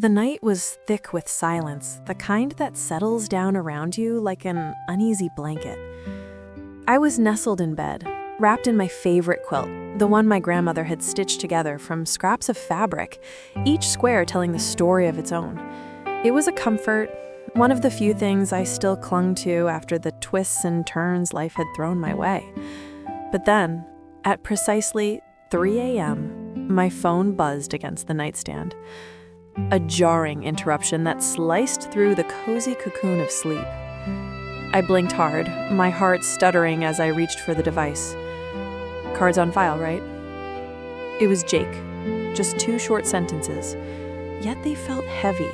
The night was thick with silence, the kind that settles down around you like an uneasy blanket. I was nestled in bed, wrapped in my favorite quilt, the one my grandmother had stitched together from scraps of fabric, each square telling the story of its own. It was a comfort, one of the few things I still clung to after the twists and turns life had thrown my way. But then, at precisely 3 a.m., my phone buzzed against the nightstand. A jarring interruption that sliced through the cozy cocoon of sleep. I blinked hard, my heart stuttering as I reached for the device. Cards on file, right? It was Jake. Just 2 short sentences. Yet they felt heavy,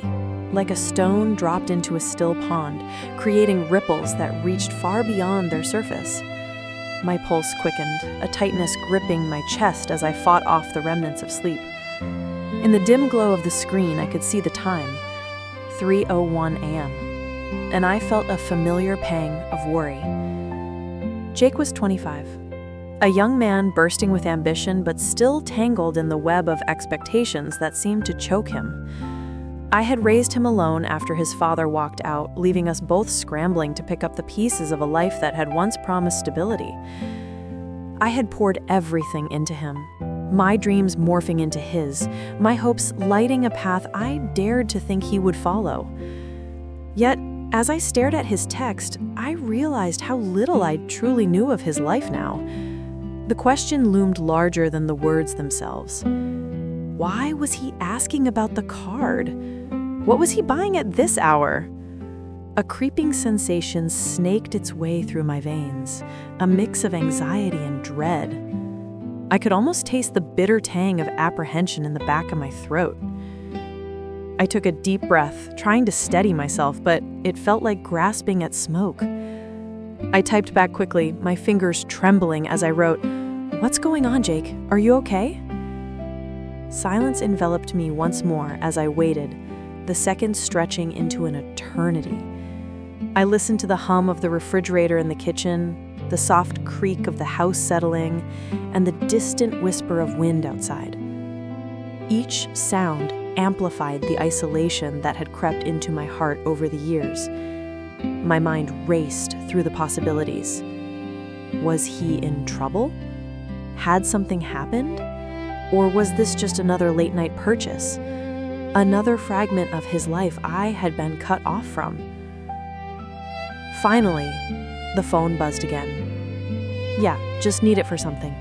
like a stone dropped into a still pond, creating ripples that reached far beyond their surface. My pulse quickened, a tightness gripping my chest as I fought off the remnants of sleep. In the dim glow of the screen, I could see the time, 3:01 a.m., and I felt a familiar pang of worry. Jake was 25, a young man bursting with ambition but still tangled in the web of expectations that seemed to choke him. I had raised him alone after his father walked out, leaving us both scrambling to pick up the pieces of a life that had once promised stability. I had poured everything into him, my dreams morphing into his, my hopes lighting a path I dared to think he would follow. Yet, as I stared at his text, I realized how little I truly knew of his life now. The question loomed larger than the words themselves. Why was he asking about the card? What was he buying at this hour? A creeping sensation snaked its way through my veins, a mix of anxiety and dread. I could almost taste the bitter tang of apprehension in the back of my throat. I took a deep breath, trying to steady myself, but it felt like grasping at smoke. I typed back quickly, my fingers trembling as I wrote, "What's going on, Jake? Are you okay?" Silence enveloped me once more as I waited, the seconds stretching into an eternity. I listened to the hum of the refrigerator in the kitchen, the soft creak of the house settling, and the distant whisper of wind outside. Each sound amplified the isolation that had crept into my heart over the years. My mind raced through the possibilities. Was he in trouble? Had something happened? Or was this just another late-night purchase? Another fragment of his life I had been cut off from? Finally, the phone buzzed again. Yeah, just need it for something.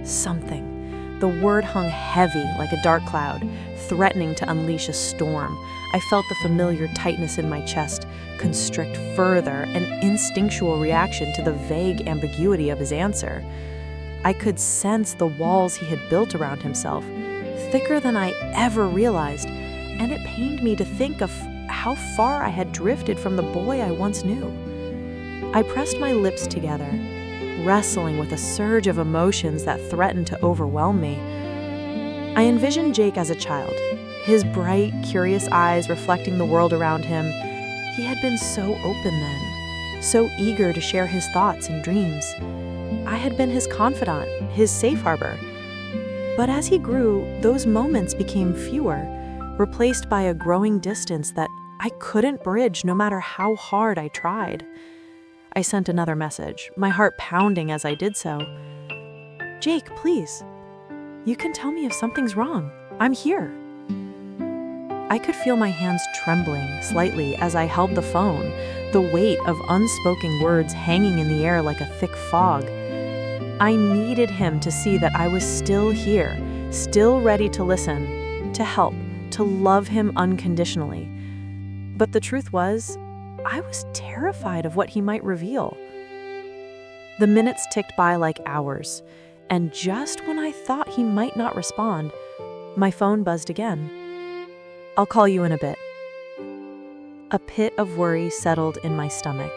Something. The word hung heavy like a dark cloud, threatening to unleash a storm. I felt the familiar tightness in my chest constrict further, an instinctual reaction to the vague ambiguity of his answer. I could sense the walls he had built around himself, thicker than I ever realized, and it pained me to think of how far I had drifted from the boy I once knew. I pressed my lips together, wrestling with a surge of emotions that threatened to overwhelm me. I envisioned Jake as a child, his bright, curious eyes reflecting the world around him. He had been so open then, so eager to share his thoughts and dreams. I had been his confidant, his safe harbor. But as he grew, those moments became fewer, replaced by a growing distance that I couldn't bridge no matter how hard I tried. I sent another message, my heart pounding as I did so. "Jake, please. You can tell me if something's wrong. I'm here." I could feel my hands trembling slightly as I held the phone, the weight of unspoken words hanging in the air like a thick fog. I needed him to see that I was still here, still ready to listen, to help, to love him unconditionally. But the truth was, I was terrified of what he might reveal. The minutes ticked by like hours, and just when I thought he might not respond, my phone buzzed again. "I'll call you in a bit." A pit of worry settled in my stomach.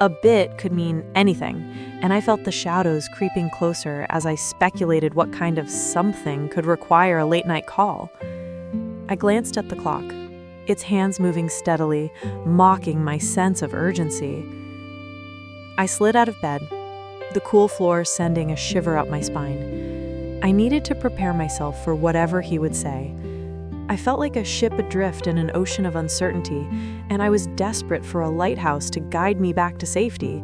A bit could mean anything, and I felt the shadows creeping closer as I speculated what kind of something could require a late-night call. I glanced at the clock, its hands moving steadily, mocking my sense of urgency. I slid out of bed, the cool floor sending a shiver up my spine. I needed to prepare myself for whatever he would say. I felt like a ship adrift in an ocean of uncertainty, and I was desperate for a lighthouse to guide me back to safety.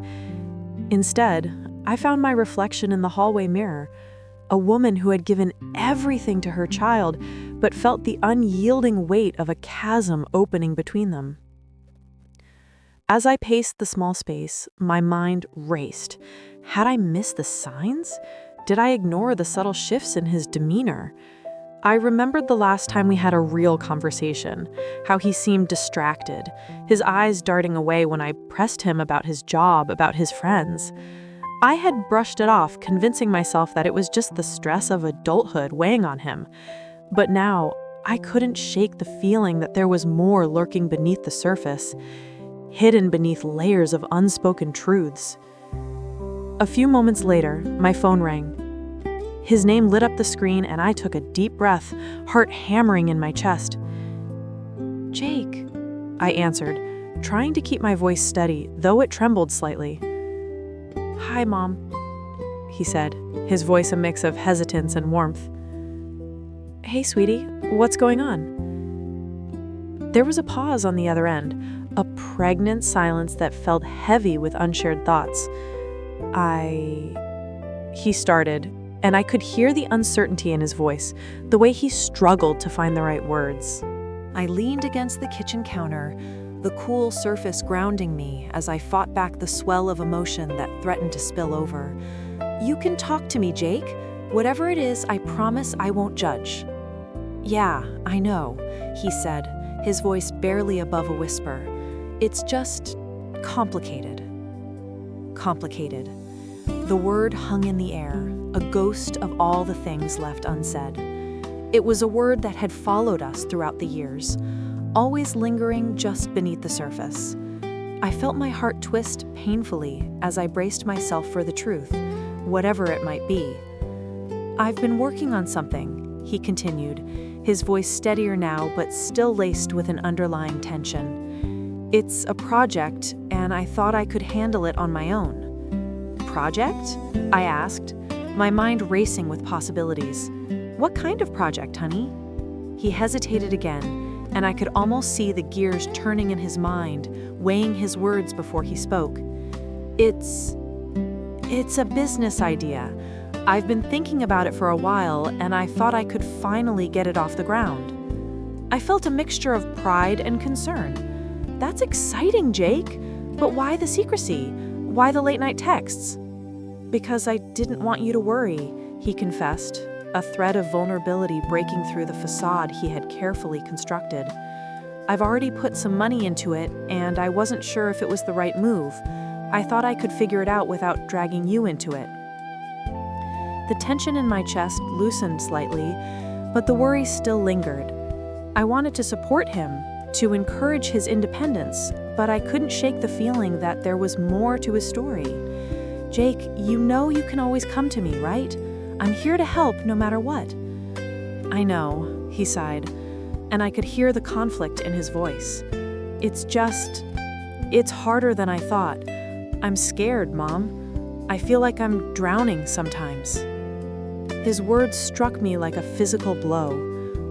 Instead, I found my reflection in the hallway mirror, a woman who had given everything to her child, but felt the unyielding weight of a chasm opening between them. As I paced the small space, my mind raced. Had I missed the signs? Did I ignore the subtle shifts in his demeanor? I remembered the last time we had a real conversation, how he seemed distracted, his eyes darting away when I pressed him about his job, about his friends. I had brushed it off, convincing myself that it was just the stress of adulthood weighing on him. But now, I couldn't shake the feeling that there was more lurking beneath the surface, hidden beneath layers of unspoken truths. A few moments later, my phone rang. His name lit up the screen and I took a deep breath, heart hammering in my chest. "Jake," I answered, trying to keep my voice steady, though it trembled slightly. "Hi, Mom," he said, his voice a mix of hesitance and warmth. "Hey, sweetie, what's going on?" There was a pause on the other end, a pregnant silence that felt heavy with unshared thoughts. He started, and I could hear the uncertainty in his voice, the way he struggled to find the right words. I leaned against the kitchen counter, the cool surface grounding me as I fought back the swell of emotion that threatened to spill over. "You can talk to me, Jake. Whatever it is, I promise I won't judge." "Yeah, I know," he said, his voice barely above a whisper. "It's just complicated." Complicated. The word hung in the air, a ghost of all the things left unsaid. It was a word that had followed us throughout the years, always lingering just beneath the surface. I felt my heart twist painfully as I braced myself for the truth, whatever it might be. "I've been working on something," he continued, his voice steadier now but still laced with an underlying tension. "It's a project, and I thought I could handle it on my own." "Project?" I asked, my mind racing with possibilities. "What kind of project, honey?" He hesitated again, and I could almost see the gears turning in his mind, weighing his words before he spoke. It's a business idea. I've been thinking about it for a while, and I thought I could finally get it off the ground." I felt a mixture of pride and concern. "That's exciting, Jake. But why the secrecy? Why the late-night texts?" "Because I didn't want you to worry," he confessed, a thread of vulnerability breaking through the facade he had carefully constructed. "I've already put some money into it, and I wasn't sure if it was the right move. I thought I could figure it out without dragging you into it." The tension in my chest loosened slightly, but the worry still lingered. I wanted to support him, to encourage his independence, but I couldn't shake the feeling that there was more to his story. "Jake, you know you can always come to me, right? I'm here to help no matter what." "I know," he sighed, and I could hear the conflict in his voice. It's harder than I thought. I'm scared, Mom. I feel like I'm drowning sometimes." His words struck me like a physical blow.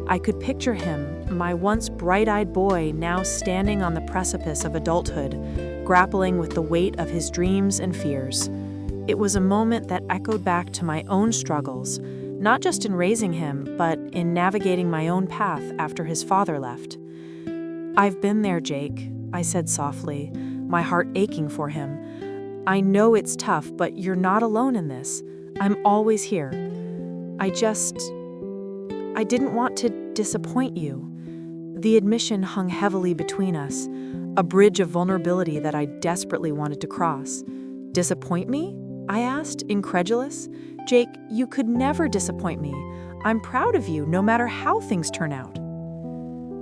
I could picture him, my once bright-eyed boy, now standing on the precipice of adulthood, grappling with the weight of his dreams and fears. It was a moment that echoed back to my own struggles, not just in raising him, but in navigating my own path after his father left. "I've been there, Jake," I said softly, my heart aching for him. "I know it's tough, but you're not alone in this. I'm always here. I didn't want to disappoint you." The admission hung heavily between us, a bridge of vulnerability that I desperately wanted to cross. "Disappoint me?" I asked, incredulous. "Jake, you could never disappoint me. I'm proud of you, no matter how things turn out."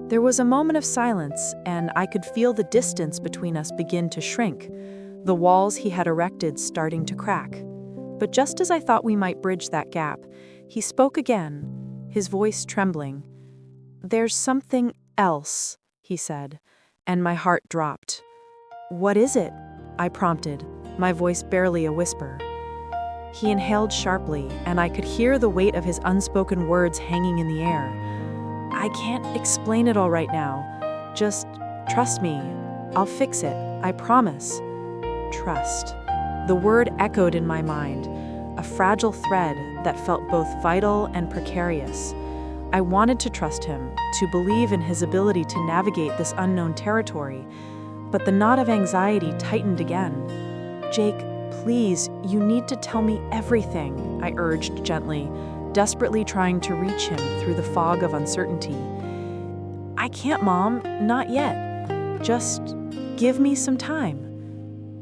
There was a moment of silence, and I could feel the distance between us begin to shrink, the walls he had erected starting to crack. But just as I thought we might bridge that gap, he spoke again, his voice trembling. "There's something else," he said, and my heart dropped. "What is it?" I prompted, my voice barely a whisper. He inhaled sharply, and I could hear the weight of his unspoken words hanging in the air. I can't explain it all right now. Just trust me. I'll fix it. I promise. Trust. The word echoed in my mind, a fragile thread that felt both vital and precarious. I wanted to trust him, to believe in his ability to navigate this unknown territory, but the knot of anxiety tightened again. Jake, please, you need to tell me everything, I urged gently, desperately trying to reach him through the fog of uncertainty. I can't, Mom, not yet. Just give me some time.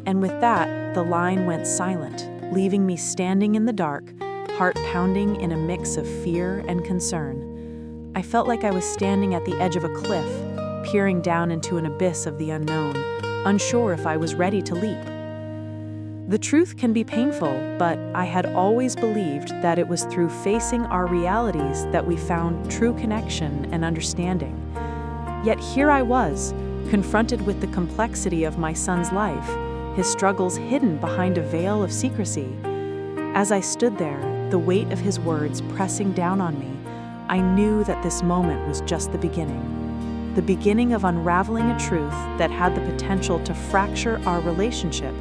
And with that, the line went silent, leaving me standing in the dark, heart pounding in a mix of fear and concern. I felt like I was standing at the edge of a cliff, peering down into an abyss of the unknown, unsure if I was ready to leap. The truth can be painful, but I had always believed that it was through facing our realities that we found true connection and understanding. Yet here I was, confronted with the complexity of my son's life, his struggles hidden behind a veil of secrecy. As I stood there, the weight of his words pressing down on me, I knew that this moment was just the beginning of unraveling a truth that had the potential to fracture our relationship,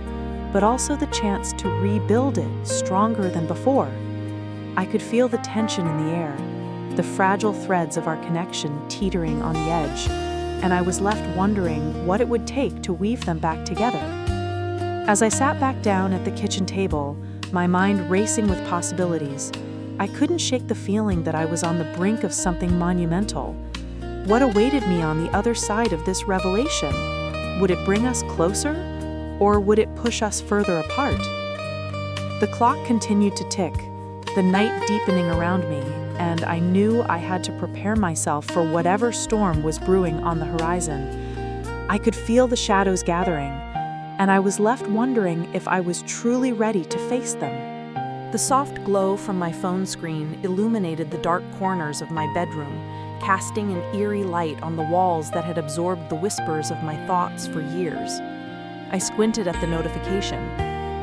but also the chance to rebuild it stronger than before. I could feel the tension in the air, the fragile threads of our connection teetering on the edge, and I was left wondering what it would take to weave them back together. As I sat back down at the kitchen table, my mind racing with possibilities, I couldn't shake the feeling that I was on the brink of something monumental. What awaited me on the other side of this revelation? Would it bring us closer, or would it push us further apart? The clock continued to tick, the night deepening around me, and I knew I had to prepare myself for whatever storm was brewing on the horizon. I could feel the shadows gathering, and I was left wondering if I was truly ready to face them. The soft glow from my phone screen illuminated the dark corners of my bedroom, casting an eerie light on the walls that had absorbed the whispers of my thoughts for years. I squinted at the notification,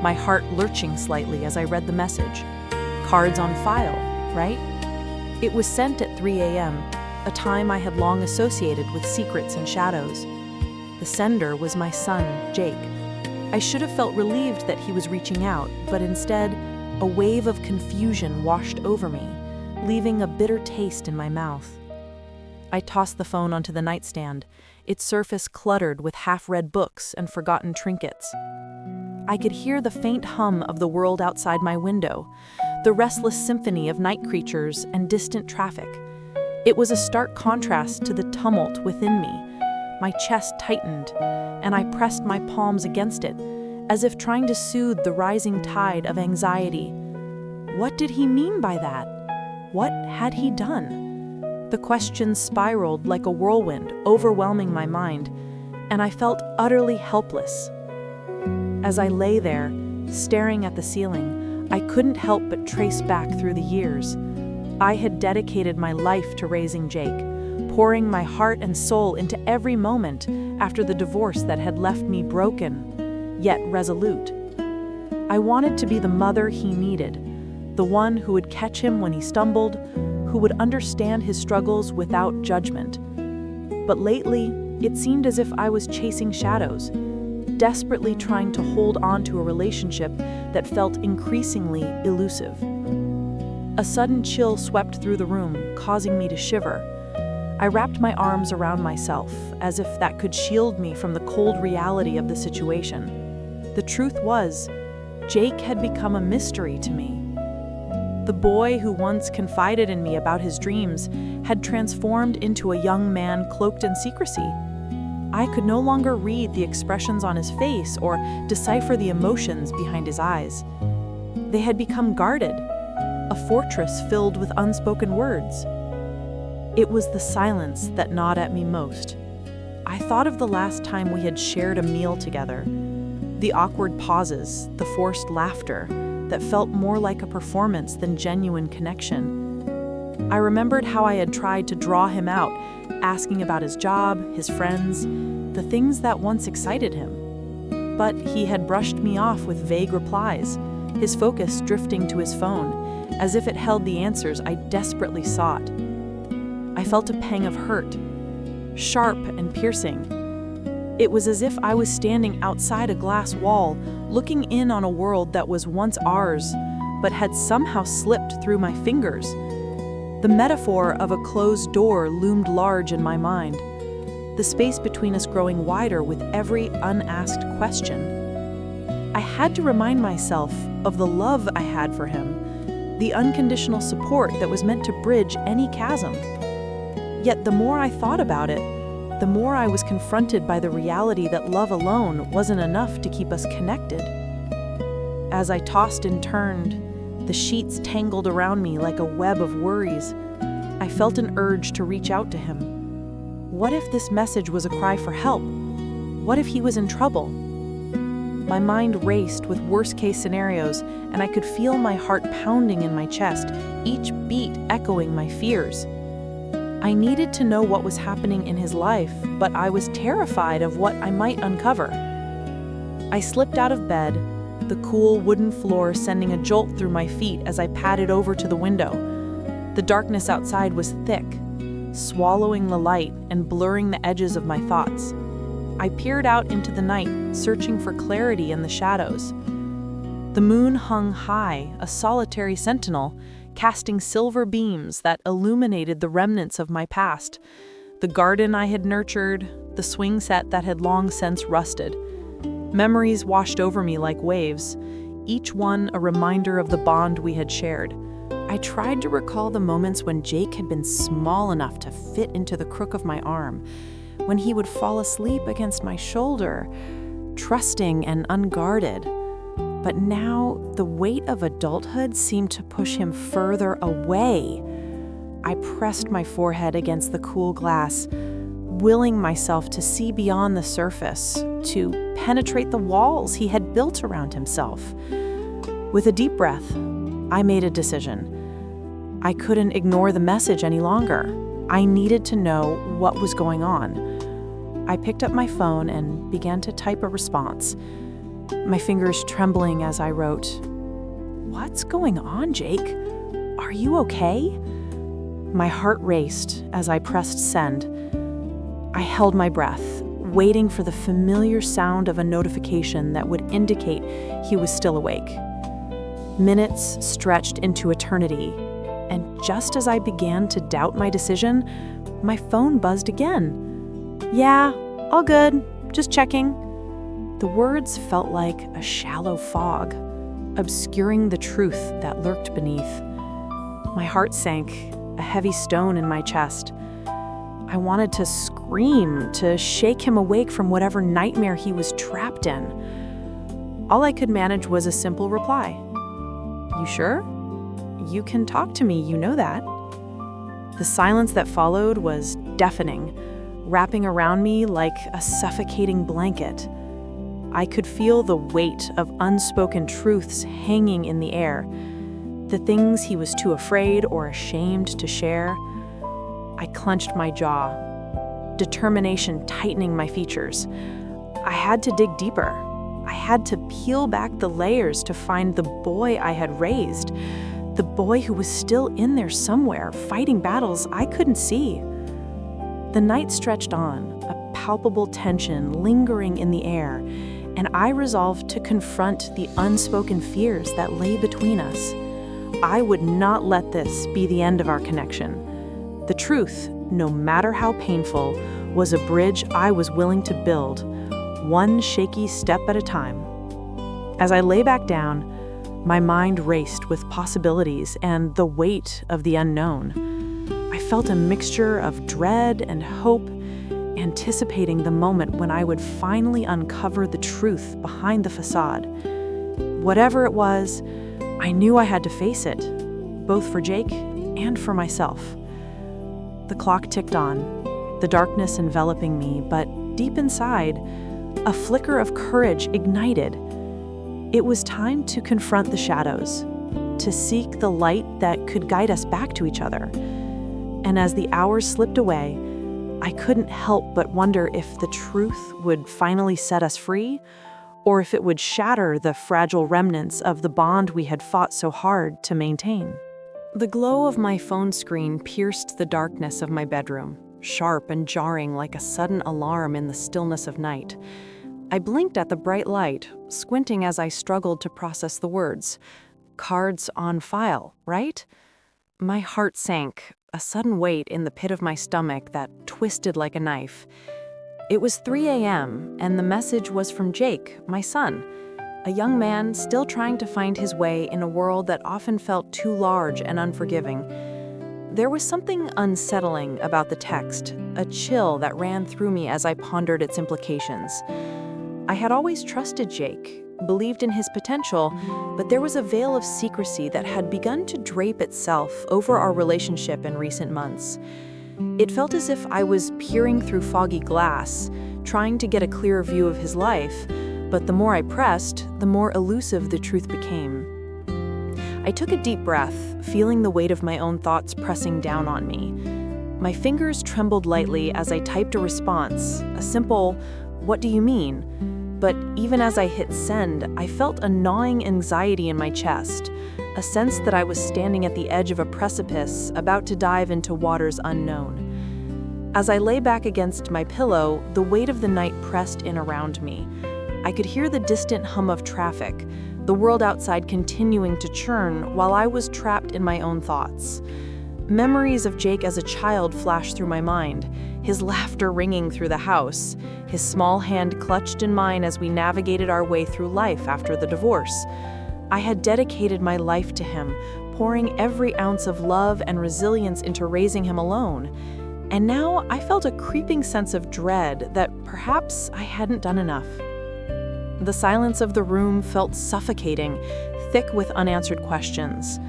my heart lurching slightly as I read the message. Cards on file, right? It was sent at 3 a.m., a time I had long associated with secrets and shadows. The sender was my son, Jake. I should have felt relieved that he was reaching out, but instead, a wave of confusion washed over me, leaving a bitter taste in my mouth. I tossed the phone onto the nightstand, its surface cluttered with half-read books and forgotten trinkets. I could hear the faint hum of the world outside my window, the restless symphony of night creatures and distant traffic. It was a stark contrast to the tumult within me. My chest tightened, and I pressed my palms against it, as if trying to soothe the rising tide of anxiety. What did he mean by that? What had he done? The questions spiraled like a whirlwind, overwhelming my mind, and I felt utterly helpless. As I lay there, staring at the ceiling, I couldn't help but trace back through the years. I had dedicated my life to raising Jake, pouring my heart and soul into every moment after the divorce that had left me broken, yet resolute. I wanted to be the mother he needed, the one who would catch him when he stumbled, who would understand his struggles without judgment. But lately, it seemed as if I was chasing shadows, desperately trying to hold on to a relationship that felt increasingly elusive. A sudden chill swept through the room, causing me to shiver. I wrapped my arms around myself, as if that could shield me from the cold reality of the situation. The truth was, Jake had become a mystery to me. The boy who once confided in me about his dreams had transformed into a young man cloaked in secrecy. I could no longer read the expressions on his face or decipher the emotions behind his eyes. They had become guarded, a fortress filled with unspoken words. It was the silence that gnawed at me most. I thought of the last time we had shared a meal together, the awkward pauses, the forced laughter that felt more like a performance than genuine connection. I remembered how I had tried to draw him out, asking about his job, his friends, the things that once excited him. But he had brushed me off with vague replies, his focus drifting to his phone, as if it held the answers I desperately sought. I felt a pang of hurt, sharp and piercing. It was as if I was standing outside a glass wall, looking in on a world that was once ours, but had somehow slipped through my fingers. The metaphor of a closed door loomed large in my mind, the space between us growing wider with every unasked question. I had to remind myself of the love I had for him, the unconditional support that was meant to bridge any chasm. Yet the more I thought about it, the more I was confronted by the reality that love alone wasn't enough to keep us connected. As I tossed and turned, the sheets tangled around me like a web of worries. I felt an urge to reach out to him. What if this message was a cry for help? What if he was in trouble? My mind raced with worst-case scenarios, and I could feel my heart pounding in my chest, each beat echoing my fears. I needed to know what was happening in his life, but I was terrified of what I might uncover. I slipped out of bed, the cool wooden floor sending a jolt through my feet as I padded over to the window. The darkness outside was thick, swallowing the light and blurring the edges of my thoughts. I peered out into the night, searching for clarity in the shadows. The moon hung high, a solitary sentinel, casting silver beams that illuminated the remnants of my past, the garden I had nurtured, the swing set that had long since rusted. Memories washed over me like waves, each one a reminder of the bond we had shared. I tried to recall the moments when Jake had been small enough to fit into the crook of my arm, when he would fall asleep against my shoulder, trusting and unguarded. But now, the weight of adulthood seemed to push him further away. I pressed my forehead against the cool glass, willing myself to see beyond the surface, to penetrate the walls he had built around himself. With a deep breath, I made a decision. I couldn't ignore the message any longer. I needed to know what was going on. I picked up my phone and began to type a response, my fingers trembling as I wrote, "What's going on, Jake? Are you okay?" My heart raced as I pressed send. I held my breath, waiting for the familiar sound of a notification that would indicate he was still awake. Minutes stretched into eternity, and just as I began to doubt my decision, my phone buzzed again. "Yeah, all good, just checking." The words felt like a shallow fog, obscuring the truth that lurked beneath. My heart sank, a heavy stone in my chest. I wanted to scream, to shake him awake from whatever nightmare he was trapped in. All I could manage was a simple reply. "You sure? You can talk to me, you know that." The silence that followed was deafening, wrapping around me like a suffocating blanket. I could feel the weight of unspoken truths hanging in the air, the things he was too afraid or ashamed to share. I clenched my jaw, determination tightening my features. I had to dig deeper. I had to peel back the layers to find the boy I had raised, the boy who was still in there somewhere, fighting battles I couldn't see. The night stretched on, a palpable tension lingering in the air, and I resolved to confront the unspoken fears that lay between us. I would not let this be the end of our connection. The truth, no matter how painful, was a bridge I was willing to build, one shaky step at a time. As I lay back down, my mind raced with possibilities and the weight of the unknown. I felt a mixture of dread and hope, anticipating the moment when I would finally uncover the truth behind the facade. Whatever it was, I knew I had to face it, both for Jake and for myself. The clock ticked on, the darkness enveloping me, but deep inside, a flicker of courage ignited. It was time to confront the shadows, to seek the light that could guide us back to each other. And as the hours slipped away, I couldn't help but wonder if the truth would finally set us free, or if it would shatter the fragile remnants of the bond we had fought so hard to maintain. The glow of my phone screen pierced the darkness of my bedroom, sharp and jarring like a sudden alarm in the stillness of night. I blinked at the bright light, squinting as I struggled to process the words. Cards on file, right? My heart sank, a sudden weight in the pit of my stomach that twisted like a knife. It was 3 a.m., and the message was from Jake, my son, a young man still trying to find his way in a world that often felt too large and unforgiving. There was something unsettling about the text, a chill that ran through me as I pondered its implications. I had always trusted Jake, believed in his potential, but there was a veil of secrecy that had begun to drape itself over our relationship in recent months. It felt as if I was peering through foggy glass, trying to get a clearer view of his life, but the more I pressed, the more elusive the truth became. I took a deep breath, feeling the weight of my own thoughts pressing down on me. My fingers trembled lightly as I typed a response, a simple, "What do you mean?" But even as I hit send, I felt a gnawing anxiety in my chest, a sense that I was standing at the edge of a precipice, about to dive into waters unknown. As I lay back against my pillow, the weight of the night pressed in around me. I could hear the distant hum of traffic, the world outside continuing to churn while I was trapped in my own thoughts. Memories of Jake as a child flashed through my mind, his laughter ringing through the house, his small hand clutched in mine as we navigated our way through life after the divorce. I had dedicated my life to him, pouring every ounce of love and resilience into raising him alone. And now I felt a creeping sense of dread that perhaps I hadn't done enough. The silence of the room felt suffocating, thick with unanswered questions.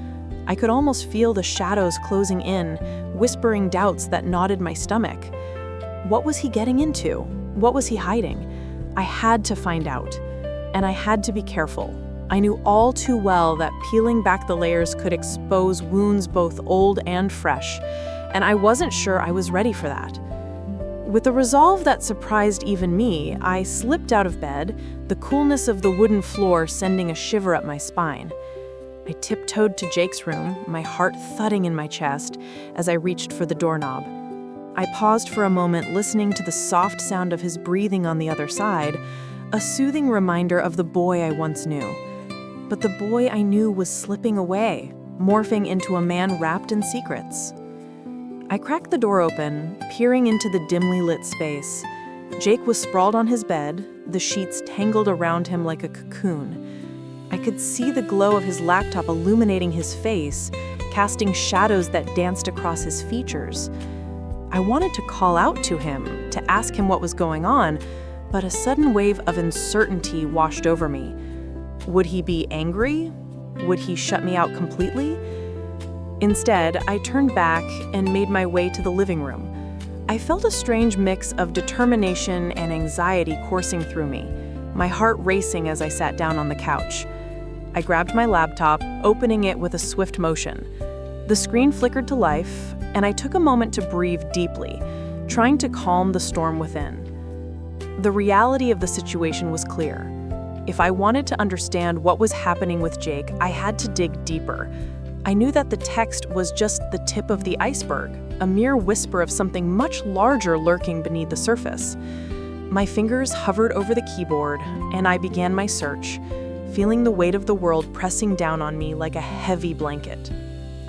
I could almost feel the shadows closing in, whispering doubts that knotted my stomach. What was he getting into? What was he hiding? I had to find out, and I had to be careful. I knew all too well that peeling back the layers could expose wounds both old and fresh, and I wasn't sure I was ready for that. With a resolve that surprised even me, I slipped out of bed, the coolness of the wooden floor sending a shiver up my spine. I tiptoed to Jake's room, my heart thudding in my chest as I reached for the doorknob. I paused for a moment, listening to the soft sound of his breathing on the other side, a soothing reminder of the boy I once knew. But the boy I knew was slipping away, morphing into a man wrapped in secrets. I cracked the door open, peering into the dimly lit space. Jake was sprawled on his bed, the sheets tangled around him like a cocoon. I could see the glow of his laptop illuminating his face, casting shadows that danced across his features. I wanted to call out to him, to ask him what was going on, but a sudden wave of uncertainty washed over me. Would he be angry? Would he shut me out completely? Instead, I turned back and made my way to the living room. I felt a strange mix of determination and anxiety coursing through me, my heart racing as I sat down on the couch. I grabbed my laptop, opening it with a swift motion. The screen flickered to life, and I took a moment to breathe deeply, trying to calm the storm within. The reality of the situation was clear. If I wanted to understand what was happening with Jake, I had to dig deeper. I knew that the text was just the tip of the iceberg, a mere whisper of something much larger lurking beneath the surface. My fingers hovered over the keyboard, and I began my search, feeling the weight of the world pressing down on me like a heavy blanket.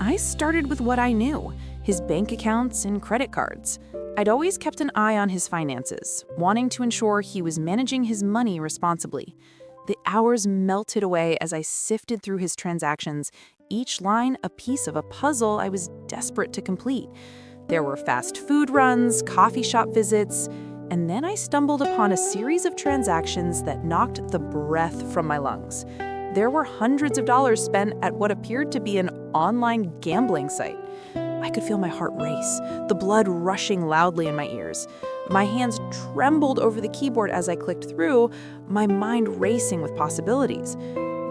I started with what I knew, his bank accounts and credit cards. I'd always kept an eye on his finances, wanting to ensure he was managing his money responsibly. The hours melted away as I sifted through his transactions, each line a piece of a puzzle I was desperate to complete. There were fast food runs, coffee shop visits, and then I stumbled upon a series of transactions that knocked the breath from my lungs. There were hundreds of dollars spent at what appeared to be an online gambling site. I could feel my heart race, the blood rushing loudly in my ears. My hands trembled over the keyboard as I clicked through, my mind racing with possibilities.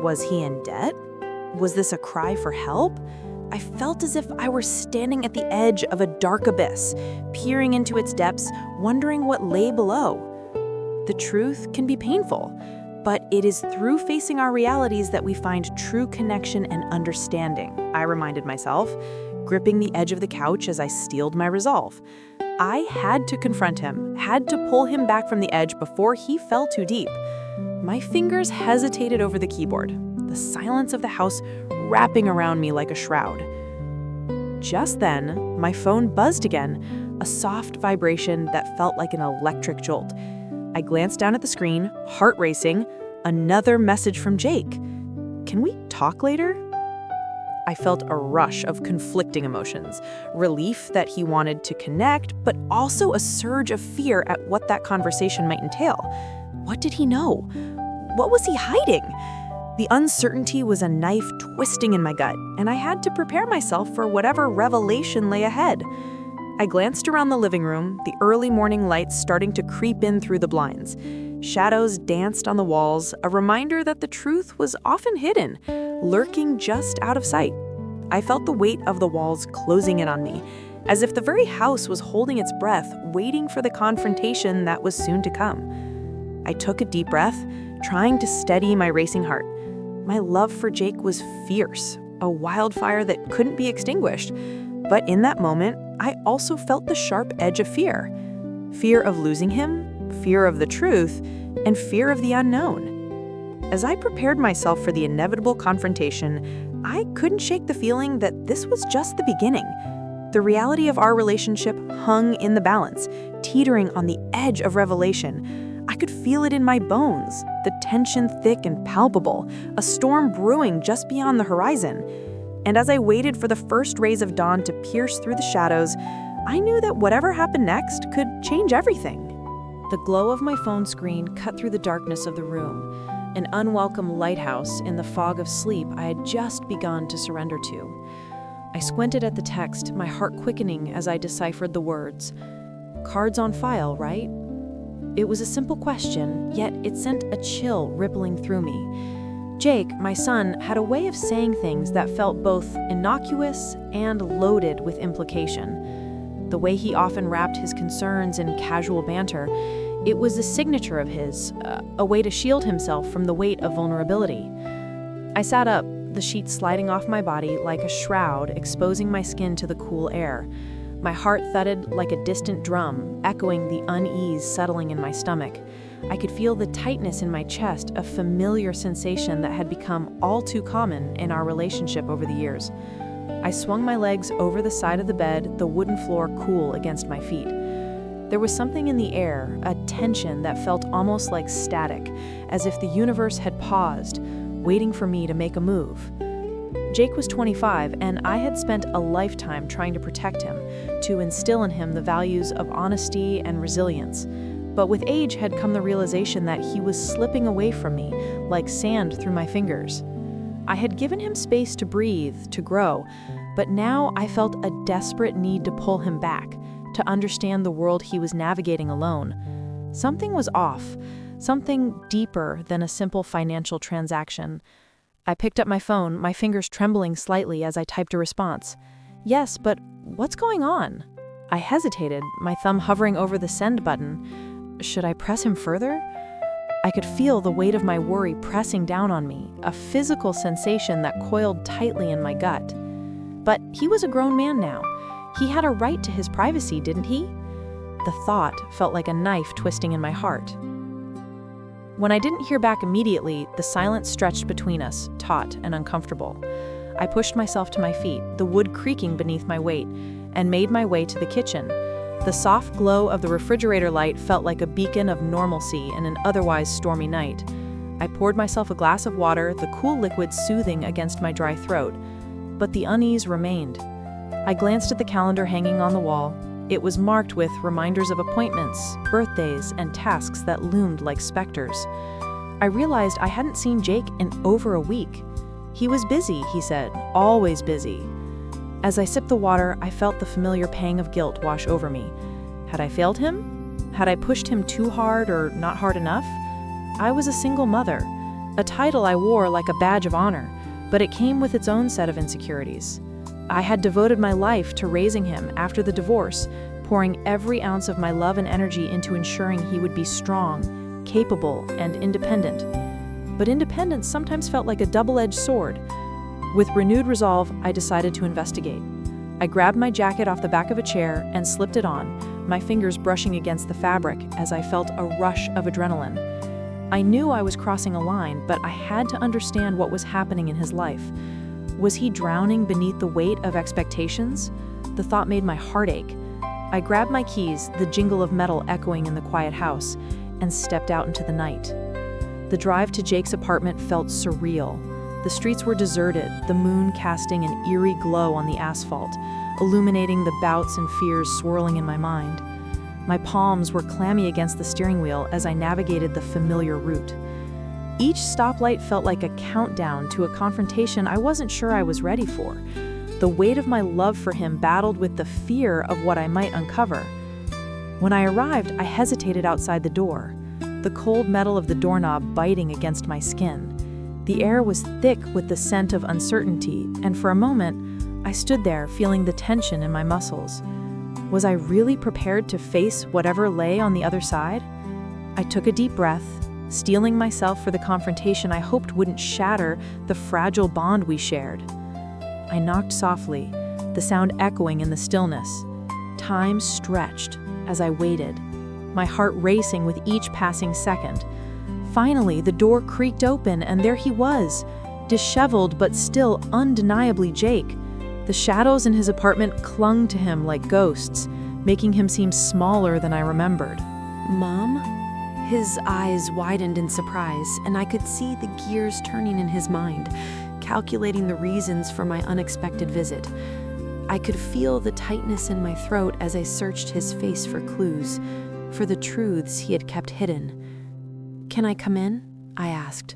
Was he in debt? Was this a cry for help? I felt as if I were standing at the edge of a dark abyss, peering into its depths, wondering what lay below. The truth can be painful. But it is through facing our realities that we find true connection and understanding, I reminded myself, gripping the edge of the couch as I steeled my resolve. I had to confront him, had to pull him back from the edge before he fell too deep. My fingers hesitated over the keyboard, the silence of the house wrapping around me like a shroud. Just then, my phone buzzed again, a soft vibration that felt like an electric jolt. I glanced down at the screen, heart racing. Another message from Jake. Can we talk later? I felt a rush of conflicting emotions. Relief that he wanted to connect, but also a surge of fear at what that conversation might entail. What did he know? What was he hiding? The uncertainty was a knife twisting in my gut, and I had to prepare myself for whatever revelation lay ahead. I glanced around the living room, the early morning lights starting to creep in through the blinds. Shadows danced on the walls, a reminder that the truth was often hidden, lurking just out of sight. I felt the weight of the walls closing in on me, as if the very house was holding its breath, waiting for the confrontation that was soon to come. I took a deep breath, trying to steady my racing heart. My love for Jake was fierce, a wildfire that couldn't be extinguished. But in that moment, I also felt the sharp edge of fear. Fear of losing him, fear of the truth, and fear of the unknown. As I prepared myself for the inevitable confrontation, I couldn't shake the feeling that this was just the beginning. The reality of our relationship hung in the balance, teetering on the edge of revelation. I could feel it in my bones, the tension thick and palpable, a storm brewing just beyond the horizon. And as I waited for the first rays of dawn to pierce through the shadows, I knew that whatever happened next could change everything. The glow of my phone screen cut through the darkness of the room, an unwelcome lighthouse in the fog of sleep I had just begun to surrender to. I squinted at the text, my heart quickening as I deciphered the words. Cards on file, right? It was a simple question, yet it sent a chill rippling through me. Jake, my son, had a way of saying things that felt both innocuous and loaded with implication. The way he often wrapped his concerns in casual banter, it was a signature of his, a way to shield himself from the weight of vulnerability. I sat up, the sheet sliding off my body like a shroud, exposing my skin to the cool air. My heart thudded like a distant drum, echoing the unease settling in my stomach. I could feel the tightness in my chest, a familiar sensation that had become all too common in our relationship over the years. I swung my legs over the side of the bed, the wooden floor cool against my feet. There was something in the air, a tension that felt almost like static, as if the universe had paused, waiting for me to make a move. Jake was 25, and I had spent a lifetime trying to protect him, to instill in him the values of honesty and resilience. But with age had come the realization that he was slipping away from me, like sand through my fingers. I had given him space to breathe, to grow, but now I felt a desperate need to pull him back, to understand the world he was navigating alone. Something was off, something deeper than a simple financial transaction. I picked up my phone, my fingers trembling slightly as I typed a response. Yes, but what's going on? I hesitated, my thumb hovering over the send button. Should I press him further? I could feel the weight of my worry pressing down on me, a physical sensation that coiled tightly in my gut. But he was a grown man now. He had a right to his privacy, didn't he? The thought felt like a knife twisting in my heart. When I didn't hear back immediately, the silence stretched between us, taut and uncomfortable. I pushed myself to my feet, the wood creaking beneath my weight, and made my way to the kitchen. The soft glow of the refrigerator light felt like a beacon of normalcy in an otherwise stormy night. I poured myself a glass of water, the cool liquid soothing against my dry throat. But the unease remained. I glanced at the calendar hanging on the wall. It was marked with reminders of appointments, birthdays, and tasks that loomed like specters. I realized I hadn't seen Jake in over a week. He was busy, he said, always busy. As I sipped the water, I felt the familiar pang of guilt wash over me. Had I failed him? Had I pushed him too hard or not hard enough? I was a single mother, a title I wore like a badge of honor, but it came with its own set of insecurities. I had devoted my life to raising him after the divorce, pouring every ounce of my love and energy into ensuring he would be strong, capable, and independent. but independence sometimes felt like a double-edged sword. With renewed resolve, I decided to investigate. I grabbed my jacket off the back of a chair and slipped it on, my fingers brushing against the fabric as I felt a rush of adrenaline. I knew I was crossing a line, but I had to understand what was happening in his life. Was he drowning beneath the weight of expectations? The thought made my heart ache. I grabbed my keys, the jingle of metal echoing in the quiet house, and stepped out into the night. The drive to Jake's apartment felt surreal. The streets were deserted, the moon casting an eerie glow on the asphalt, illuminating the doubts and fears swirling in my mind. My palms were clammy against the steering wheel as I navigated the familiar route. Each stoplight felt like a countdown to a confrontation I wasn't sure I was ready for. The weight of my love for him battled with the fear of what I might uncover. When I arrived, I hesitated outside the door, the cold metal of the doorknob biting against my skin. The air was thick with the scent of uncertainty, and for a moment, I stood there feeling the tension in my muscles. Was I really prepared to face whatever lay on the other side? I took a deep breath, steeling myself for the confrontation I hoped wouldn't shatter the fragile bond we shared. I knocked softly, the sound echoing in the stillness. Time stretched as I waited, my heart racing with each passing second. Finally, the door creaked open, and there he was, disheveled but still undeniably Jake. The shadows in his apartment clung to him like ghosts, making him seem smaller than I remembered. Mom? His eyes widened in surprise, and I could see the gears turning in his mind, calculating the reasons for my unexpected visit. I could feel the tightness in my throat as I searched his face for clues, for the truths he had kept hidden. "Can I come in?" I asked,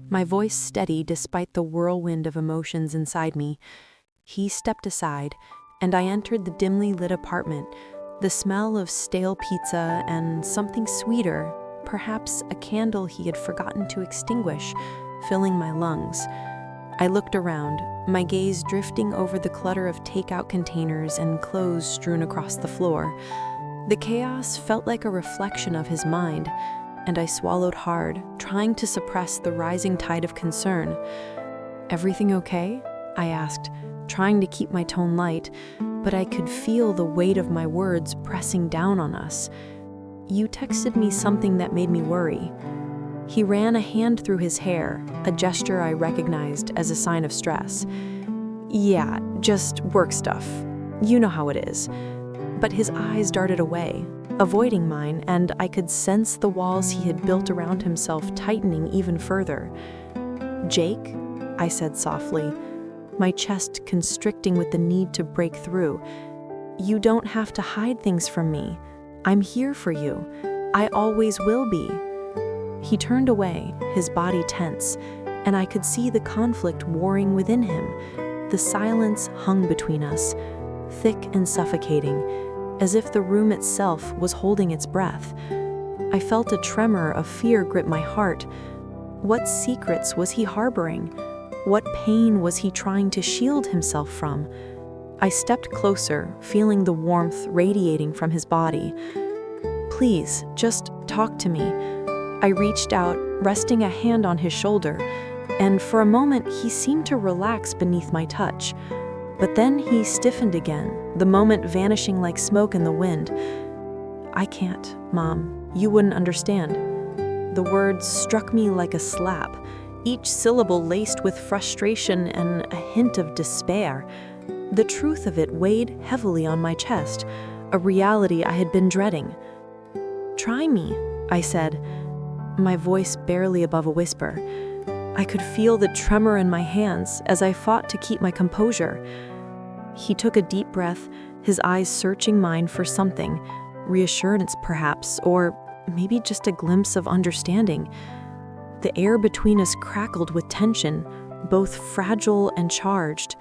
my voice steady despite the whirlwind of emotions inside me. He stepped aside, and I entered the dimly lit apartment, the smell of stale pizza and something sweeter, perhaps a candle he had forgotten to extinguish, filling my lungs. I looked around, my gaze drifting over the clutter of takeout containers and clothes strewn across the floor. The chaos felt like a reflection of his mind, and I swallowed hard, trying to suppress the rising tide of concern. "Everything okay?" I asked, trying to keep my tone light, but I could feel the weight of my words pressing down on us. "You texted me something that made me worry." He ran a hand through his hair, a gesture I recognized as a sign of stress. "Yeah, just work stuff. You know how it is." But his eyes darted away, avoiding mine, and I could sense the walls he had built around himself tightening even further. "Jake?" I said softly, my chest constricting with the need to break through. "You don't have to hide things from me. I'm here for you. I always will be." He turned away, his body tense, and I could see the conflict warring within him. The silence hung between us, thick and suffocating, as if the room itself was holding its breath. I felt a tremor of fear grip my heart. What secrets was he harboring? What pain was he trying to shield himself from? I stepped closer, feeling the warmth radiating from his body. "Please, just talk to me." I reached out, resting a hand on his shoulder, and for a moment he seemed to relax beneath my touch. But then he stiffened again, the moment vanishing like smoke in the wind. "I can't, Mom. You wouldn't understand." The words struck me like a slap, each syllable laced with frustration and a hint of despair. The truth of it weighed heavily on my chest, a reality I had been dreading. "Try me," I said, my voice barely above a whisper. I could feel the tremor in my hands as I fought to keep my composure. He took a deep breath, his eyes searching mine for something, reassurance perhaps, or maybe just a glimpse of understanding. The air between us crackled with tension, both fragile and charged.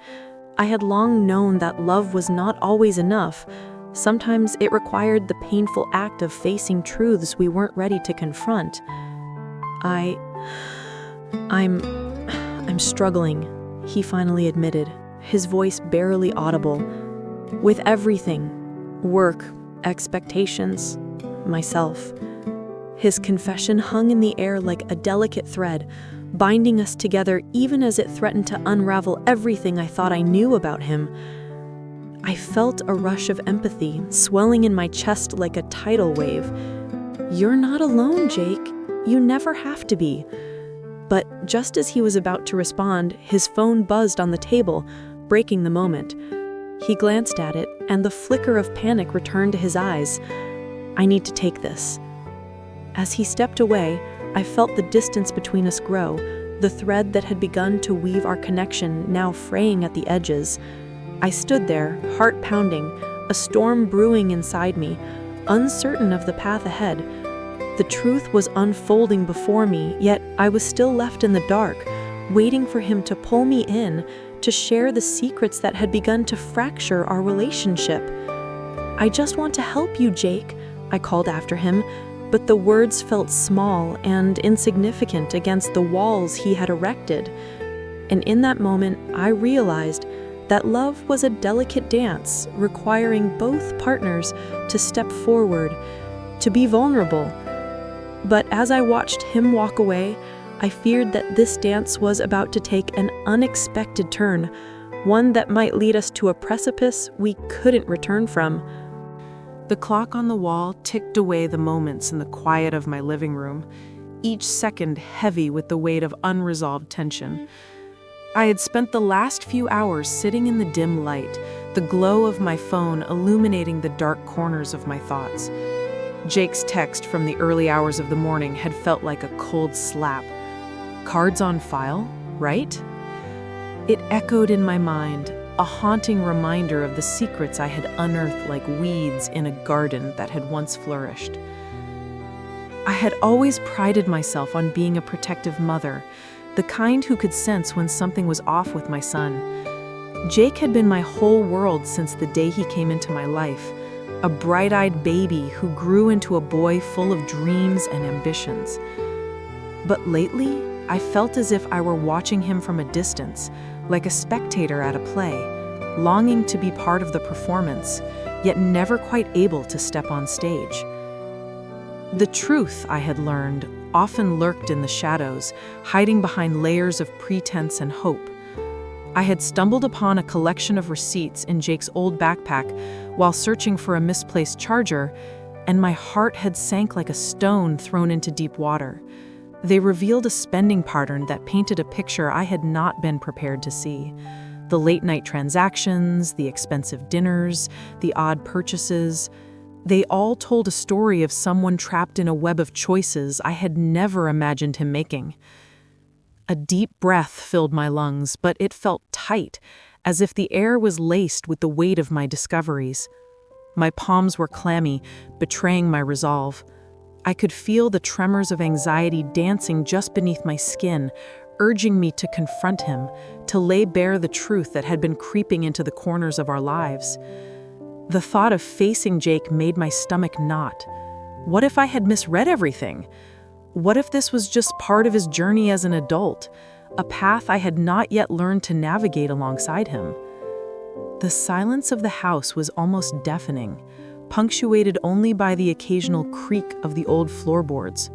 I had long known that love was not always enough. Sometimes it required the painful act of facing truths we weren't ready to confront. I'm struggling, he finally admitted, his voice barely audible. With everything, work, expectations, myself. His confession hung in the air like a delicate thread, binding us together even as it threatened to unravel everything I thought I knew about him. I felt a rush of empathy swelling in my chest like a tidal wave. "You're not alone, Jake. You never have to be." But just as he was about to respond, his phone buzzed on the table, breaking the moment. He glanced at it, and the flicker of panic returned to his eyes. "I need to take this." As he stepped away, I felt the distance between us grow, the thread that had begun to weave our connection now fraying at the edges. I stood there, heart pounding, a storm brewing inside me, uncertain of the path ahead. The truth was unfolding before me, yet I was still left in the dark, waiting for him to pull me in, to share the secrets that had begun to fracture our relationship. "I just want to help you, Jake," I called after him, but the words felt small and insignificant against the walls he had erected. And in that moment, I realized that love was a delicate dance, requiring both partners to step forward, to be vulnerable. But as I watched him walk away, I feared that this dance was about to take an unexpected turn, one that might lead us to a precipice we couldn't return from. The clock on the wall ticked away the moments in the quiet of my living room, each second heavy with the weight of unresolved tension. I had spent the last few hours sitting in the dim light, the glow of my phone illuminating the dark corners of my thoughts. Jake's text from the early hours of the morning had felt like a cold slap. Cards on file, right? It echoed in my mind, a haunting reminder of the secrets I had unearthed like weeds in a garden that had once flourished. I had always prided myself on being a protective mother, the kind who could sense when something was off with my son. Jake had been my whole world since the day he came into my life, a bright-eyed baby who grew into a boy full of dreams and ambitions. But lately, I felt as if I were watching him from a distance, like a spectator at a play, longing to be part of the performance, yet never quite able to step on stage. The truth, I had learned, often lurked in the shadows, hiding behind layers of pretense and hope. I had stumbled upon a collection of receipts in Jake's old backpack while searching for a misplaced charger, and my heart had sank like a stone thrown into deep water. They revealed a spending pattern that painted a picture I had not been prepared to see. The late-night transactions, the expensive dinners, the odd purchases, they all told a story of someone trapped in a web of choices I had never imagined him making. A deep breath filled my lungs, but it felt tight, as if the air was laced with the weight of my discoveries. My palms were clammy, betraying my resolve. I could feel the tremors of anxiety dancing just beneath my skin, urging me to confront him, to lay bare the truth that had been creeping into the corners of our lives. The thought of facing Jake made my stomach knot. What if I had misread everything? What if this was just part of his journey as an adult, a path I had not yet learned to navigate alongside him? The silence of the house was almost deafening, punctuated only by the occasional creak of the old floorboards.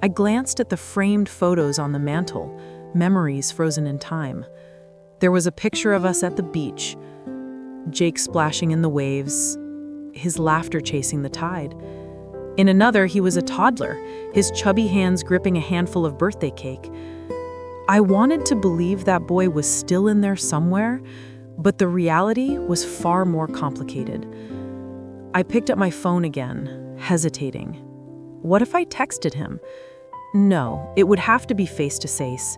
I glanced at the framed photos on the mantel, memories frozen in time. There was a picture of us at the beach, Jake splashing in the waves, his laughter chasing the tide. In another, he was a toddler, his chubby hands gripping a handful of birthday cake. I wanted to believe that boy was still in there somewhere, but the reality was far more complicated. I picked up my phone again, hesitating. What if I texted him? No, it would have to be face-to-face.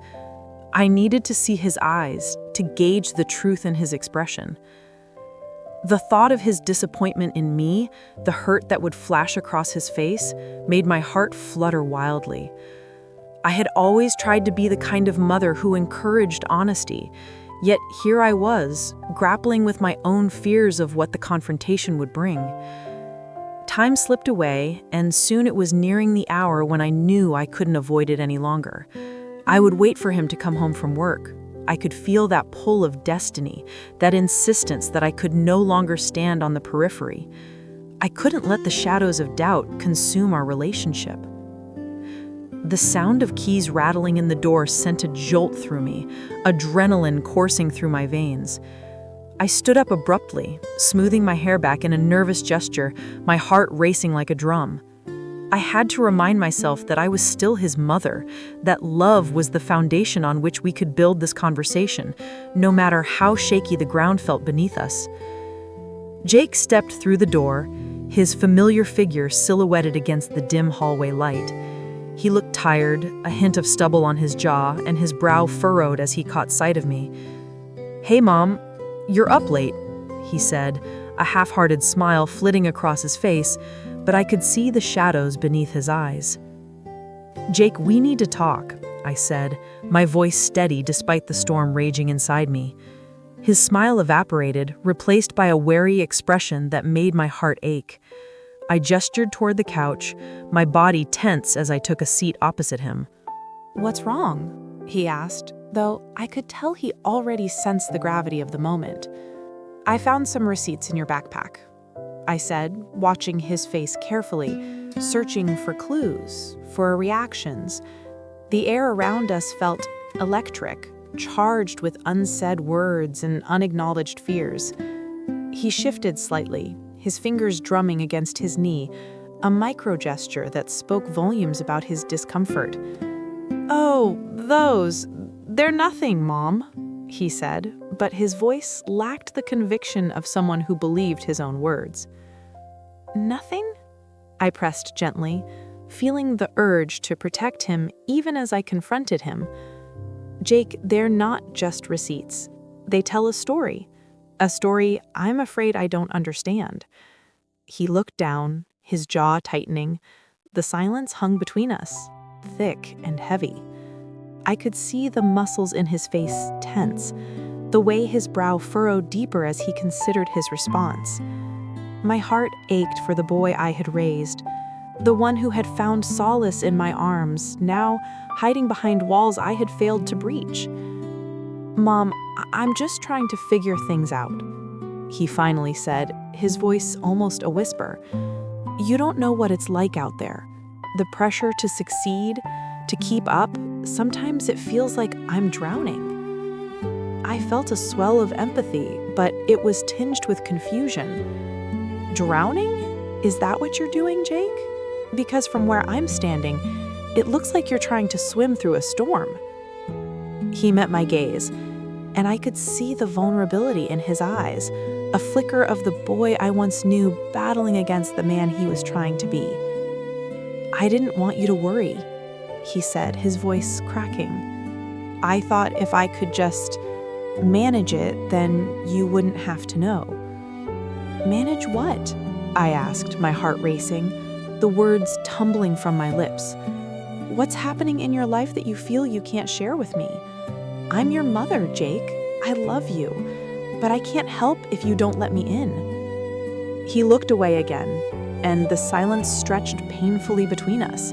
I needed to see his eyes, to gauge the truth in his expression. The thought of his disappointment in me, the hurt that would flash across his face, made my heart flutter wildly. I had always tried to be the kind of mother who encouraged honesty, yet here I was, grappling with my own fears of what the confrontation would bring. Time slipped away, and soon it was nearing the hour when I knew I couldn't avoid it any longer. I would wait for him to come home from work. I could feel that pull of destiny, that insistence that I could no longer stand on the periphery. I couldn't let the shadows of doubt consume our relationship. The sound of keys rattling in the door sent a jolt through me, adrenaline coursing through my veins. I stood up abruptly, smoothing my hair back in a nervous gesture, my heart racing like a drum. I had to remind myself that I was still his mother, that love was the foundation on which we could build this conversation, no matter how shaky the ground felt beneath us. Jake stepped through the door, his familiar figure silhouetted against the dim hallway light. He looked tired, a hint of stubble on his jaw, and his brow furrowed as he caught sight of me. "Hey, Mom, you're up late," he said, a half-hearted smile flitting across his face, but I could see the shadows beneath his eyes. "Jake, we need to talk," I said, my voice steady despite the storm raging inside me. His smile evaporated, replaced by a wary expression that made my heart ache. I gestured toward the couch, my body tense as I took a seat opposite him. "What's wrong?" he asked, though I could tell he already sensed the gravity of the moment. "I found some receipts in your backpack," I said, watching his face carefully, searching for clues, for reactions. The air around us felt electric, charged with unsaid words and unacknowledged fears. He shifted slightly, his fingers drumming against his knee, a micro-gesture that spoke volumes about his discomfort. "Oh, they're nothing, Mom," he said, but his voice lacked the conviction of someone who believed his own words. "Nothing?" I pressed gently, feeling the urge to protect him even as I confronted him. "Jake, they're not just receipts. They tell a story I'm afraid I don't understand." He looked down, his jaw tightening. The silence hung between us, thick and heavy. I could see the muscles in his face tense, the way his brow furrowed deeper as he considered his response. My heart ached for the boy I had raised, the one who had found solace in my arms, now hiding behind walls I had failed to breach. "Mom, I'm just trying to figure things out," he finally said, his voice almost a whisper. "You don't know what it's like out there. The pressure to succeed, to keep up, sometimes it feels like I'm drowning." I felt a swell of empathy, but it was tinged with confusion. "Drowning? Is that what you're doing, Jake? Because from where I'm standing, it looks like you're trying to swim through a storm." He met my gaze, and I could see the vulnerability in his eyes, a flicker of the boy I once knew battling against the man he was trying to be. "I didn't want you to worry," he said, his voice cracking. "I thought if I could just manage it, then you wouldn't have to know." "Manage what?" I asked, my heart racing, the words tumbling from my lips. "What's happening in your life that you feel you can't share with me? I'm your mother, Jake. I love you, but I can't help if you don't let me in." He looked away again, and the silence stretched painfully between us,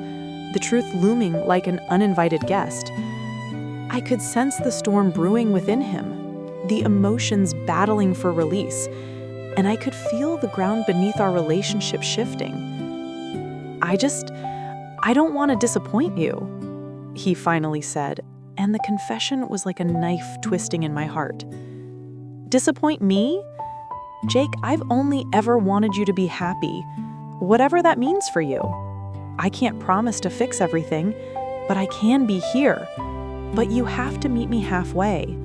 the truth looming like an uninvited guest. I could sense the storm brewing within him, the emotions battling for release, and I could feel the ground beneath our relationship shifting. I don't want to disappoint you," he finally said, and the confession was like a knife twisting in my heart. "Disappoint me? Jake, I've only ever wanted you to be happy, whatever that means for you. I can't promise to fix everything, but I can be here. But you have to meet me halfway."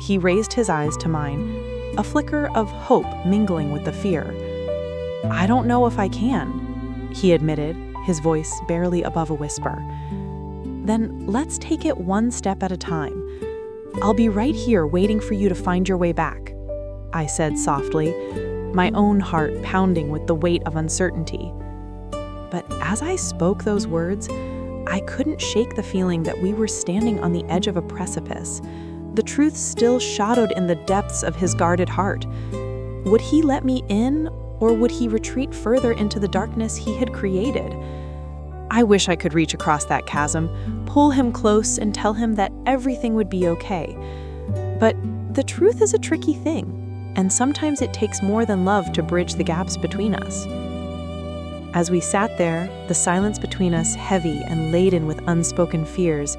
He raised his eyes to mine, a flicker of hope mingling with the fear. "I don't know if I can," he admitted, his voice barely above a whisper. "Then let's take it one step at a time. I'll be right here waiting for you to find your way back," I said softly, my own heart pounding with the weight of uncertainty. But as I spoke those words, I couldn't shake the feeling that we were standing on the edge of a precipice, the truth still shadowed in the depths of his guarded heart. Would he let me in, or would he retreat further into the darkness he had created? I wish I could reach across that chasm, pull him close, and tell him that everything would be okay. But the truth is a tricky thing, and sometimes it takes more than love to bridge the gaps between us. As we sat there, the silence between us heavy and laden with unspoken fears,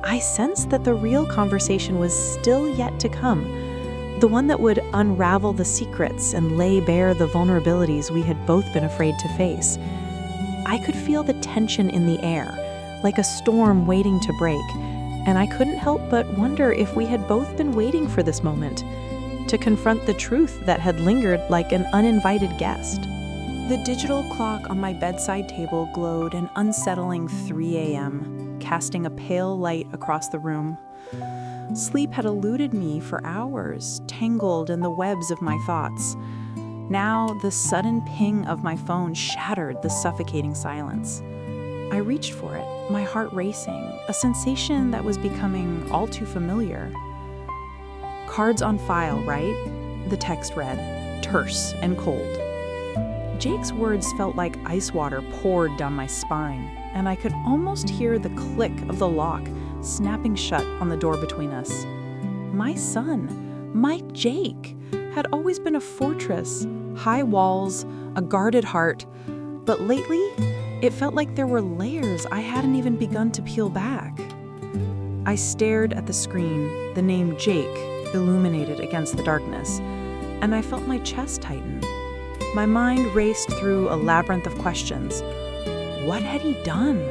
I sensed that the real conversation was still yet to come, the one that would unravel the secrets and lay bare the vulnerabilities we had both been afraid to face. I could feel the tension in the air, like a storm waiting to break, and I couldn't help but wonder if we had both been waiting for this moment, to confront the truth that had lingered like an uninvited guest. The digital clock on my bedside table glowed an unsettling 3 a.m., casting a pale light across the room. Sleep had eluded me for hours, tangled in the webs of my thoughts. Now, the sudden ping of my phone shattered the suffocating silence. I reached for it, my heart racing, a sensation that was becoming all too familiar. "Cards on file, right?" the text read, terse and cold. Jake's words felt like ice water poured down my spine, and I could almost hear the click of the lock snapping shut on the door between us. My son, my Jake, had always been a fortress, high walls, a guarded heart, but lately, it felt like there were layers I hadn't even begun to peel back. I stared at the screen, the name Jake illuminated against the darkness, and I felt my chest tighten. My mind raced through a labyrinth of questions. What had he done?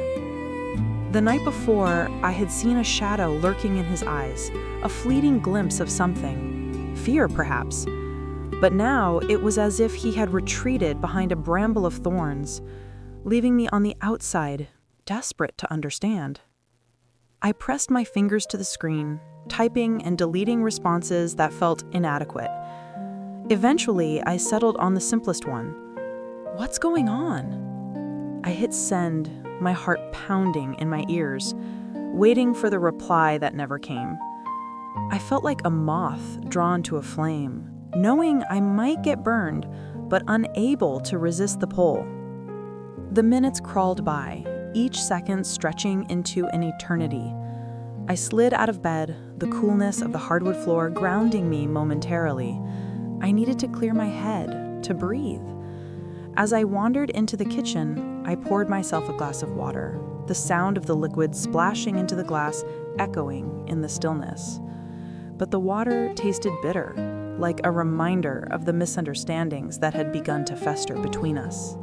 The night before, I had seen a shadow lurking in his eyes, a fleeting glimpse of something, fear perhaps. But now it was as if he had retreated behind a bramble of thorns, leaving me on the outside, desperate to understand. I pressed my fingers to the screen, typing and deleting responses that felt inadequate. Eventually, I settled on the simplest one. What's going on? I hit send, my heart pounding in my ears, waiting for the reply that never came. I felt like a moth drawn to a flame, knowing I might get burned, but unable to resist the pull. The minutes crawled by, each second stretching into an eternity. I slid out of bed, the coolness of the hardwood floor grounding me momentarily. I needed to clear my head, to breathe. As I wandered into the kitchen, I poured myself a glass of water, the sound of the liquid splashing into the glass echoing in the stillness. But the water tasted bitter, like a reminder of the misunderstandings that had begun to fester between us.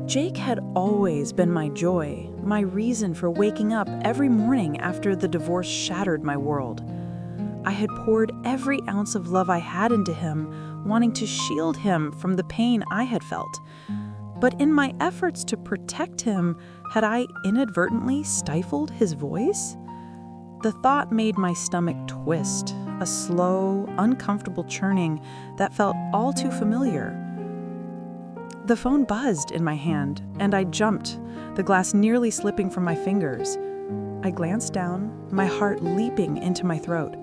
Jake had always been my joy, my reason for waking up every morning after the divorce shattered my world. I had poured every ounce of love I had into him, wanting to shield him from the pain I had felt. But in my efforts to protect him, had I inadvertently stifled his voice? The thought made my stomach twist, a slow, uncomfortable churning that felt all too familiar. The phone buzzed in my hand, and I jumped, the glass nearly slipping from my fingers. I glanced down, my heart leaping into my throat.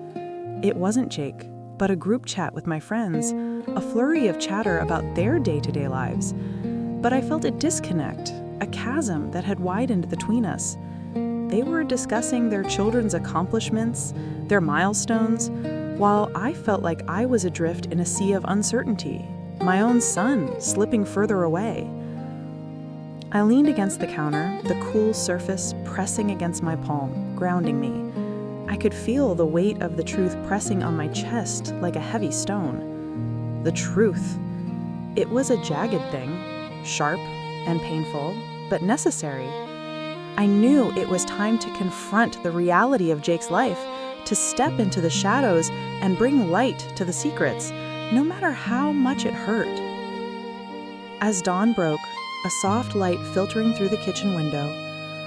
It wasn't Jake, but a group chat with my friends, a flurry of chatter about their day-to-day lives. But I felt a disconnect, a chasm that had widened between us. They were discussing their children's accomplishments, their milestones, while I felt like I was adrift in a sea of uncertainty, my own son slipping further away. I leaned against the counter, the cool surface pressing against my palm, grounding me. I could feel the weight of the truth pressing on my chest like a heavy stone. The truth. It was a jagged thing, sharp and painful, but necessary. I knew it was time to confront the reality of Jake's life, to step into the shadows and bring light to the secrets, no matter how much it hurt. As dawn broke, a soft light filtering through the kitchen window,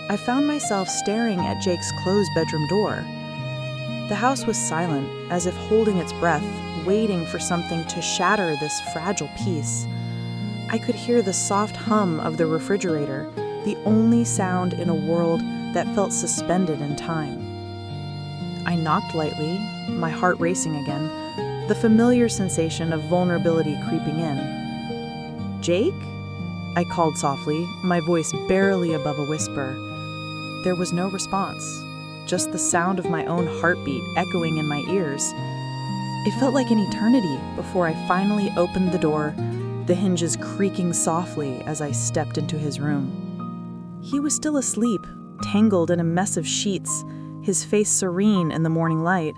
I found myself staring at Jake's closed bedroom door. The house was silent, as if holding its breath, waiting for something to shatter this fragile peace. I could hear the soft hum of the refrigerator, the only sound in a world that felt suspended in time. I knocked lightly, my heart racing again, the familiar sensation of vulnerability creeping in. "Jake?" I called softly, my voice barely above a whisper. There was no response, just the sound of my own heartbeat echoing in my ears. It felt like an eternity before I finally opened the door, the hinges creaking softly as I stepped into his room. He was still asleep, tangled in a mess of sheets, his face serene in the morning light.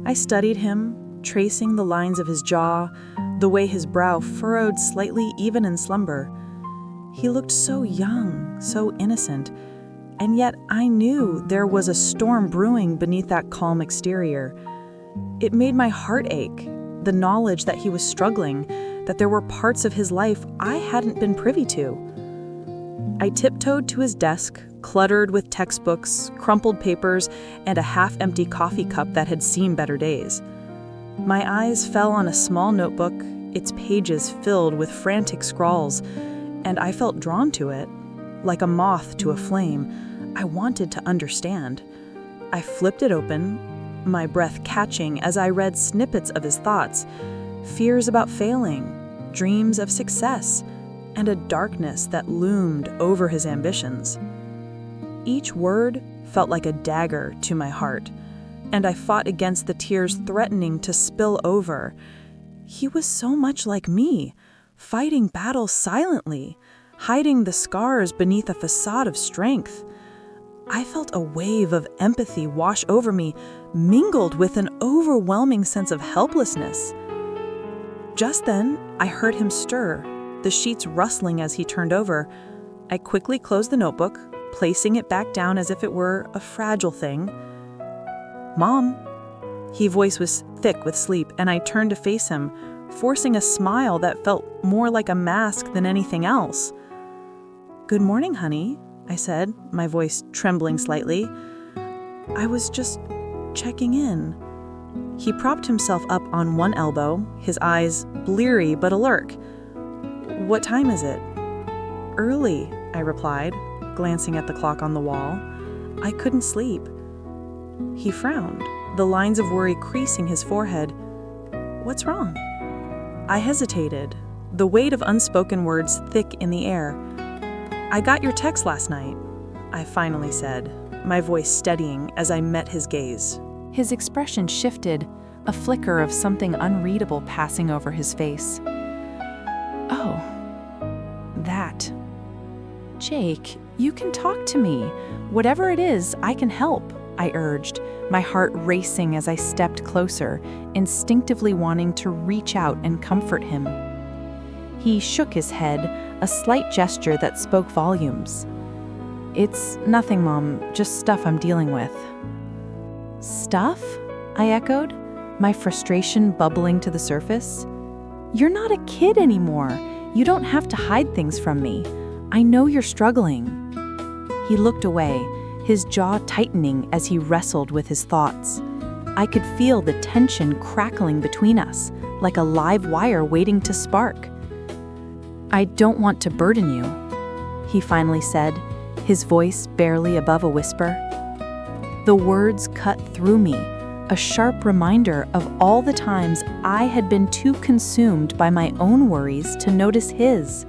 I studied him, tracing the lines of his jaw, the way his brow furrowed slightly even in slumber. He looked so young, so innocent, and yet I knew there was a storm brewing beneath that calm exterior. It made my heart ache, the knowledge that he was struggling, that there were parts of his life I hadn't been privy to. I tiptoed to his desk, cluttered with textbooks, crumpled papers, and a half-empty coffee cup that had seen better days. My eyes fell on a small notebook, its pages filled with frantic scrawls, and I felt drawn to it. Like a moth to a flame, I wanted to understand. I flipped it open, my breath catching as I read snippets of his thoughts, fears about failing, dreams of success, and a darkness that loomed over his ambitions. Each word felt like a dagger to my heart, and I fought against the tears threatening to spill over. He was so much like me, fighting battles silently, hiding the scars beneath a facade of strength. I felt a wave of empathy wash over me, mingled with an overwhelming sense of helplessness. Just then, I heard him stir, the sheets rustling as he turned over. I quickly closed the notebook, placing it back down as if it were a fragile thing. "Mom." His voice was thick with sleep, and I turned to face him, forcing a smile that felt more like a mask than anything else. "Good morning, honey," I said, my voice trembling slightly. "I was just checking in." He propped himself up on one elbow, his eyes bleary but alert. "What time is it?" "Early," I replied, glancing at the clock on the wall. "I couldn't sleep." He frowned, the lines of worry creasing his forehead. "What's wrong?" I hesitated, the weight of unspoken words thick in the air. "I got your text last night," I finally said, my voice steadying as I met his gaze. His expression shifted, a flicker of something unreadable passing over his face. "Oh, that. Jake, you can talk to me. Whatever it is, I can help," I urged, my heart racing as I stepped closer, instinctively wanting to reach out and comfort him. He shook his head, a slight gesture that spoke volumes. "It's nothing, Mom, just stuff I'm dealing with." "Stuff?" I echoed, my frustration bubbling to the surface. "You're not a kid anymore. You don't have to hide things from me. I know you're struggling." He looked away, his jaw tightening as he wrestled with his thoughts. I could feel the tension crackling between us, like a live wire waiting to spark. "I don't want to burden you," he finally said, his voice barely above a whisper. The words cut through me, a sharp reminder of all the times I had been too consumed by my own worries to notice his.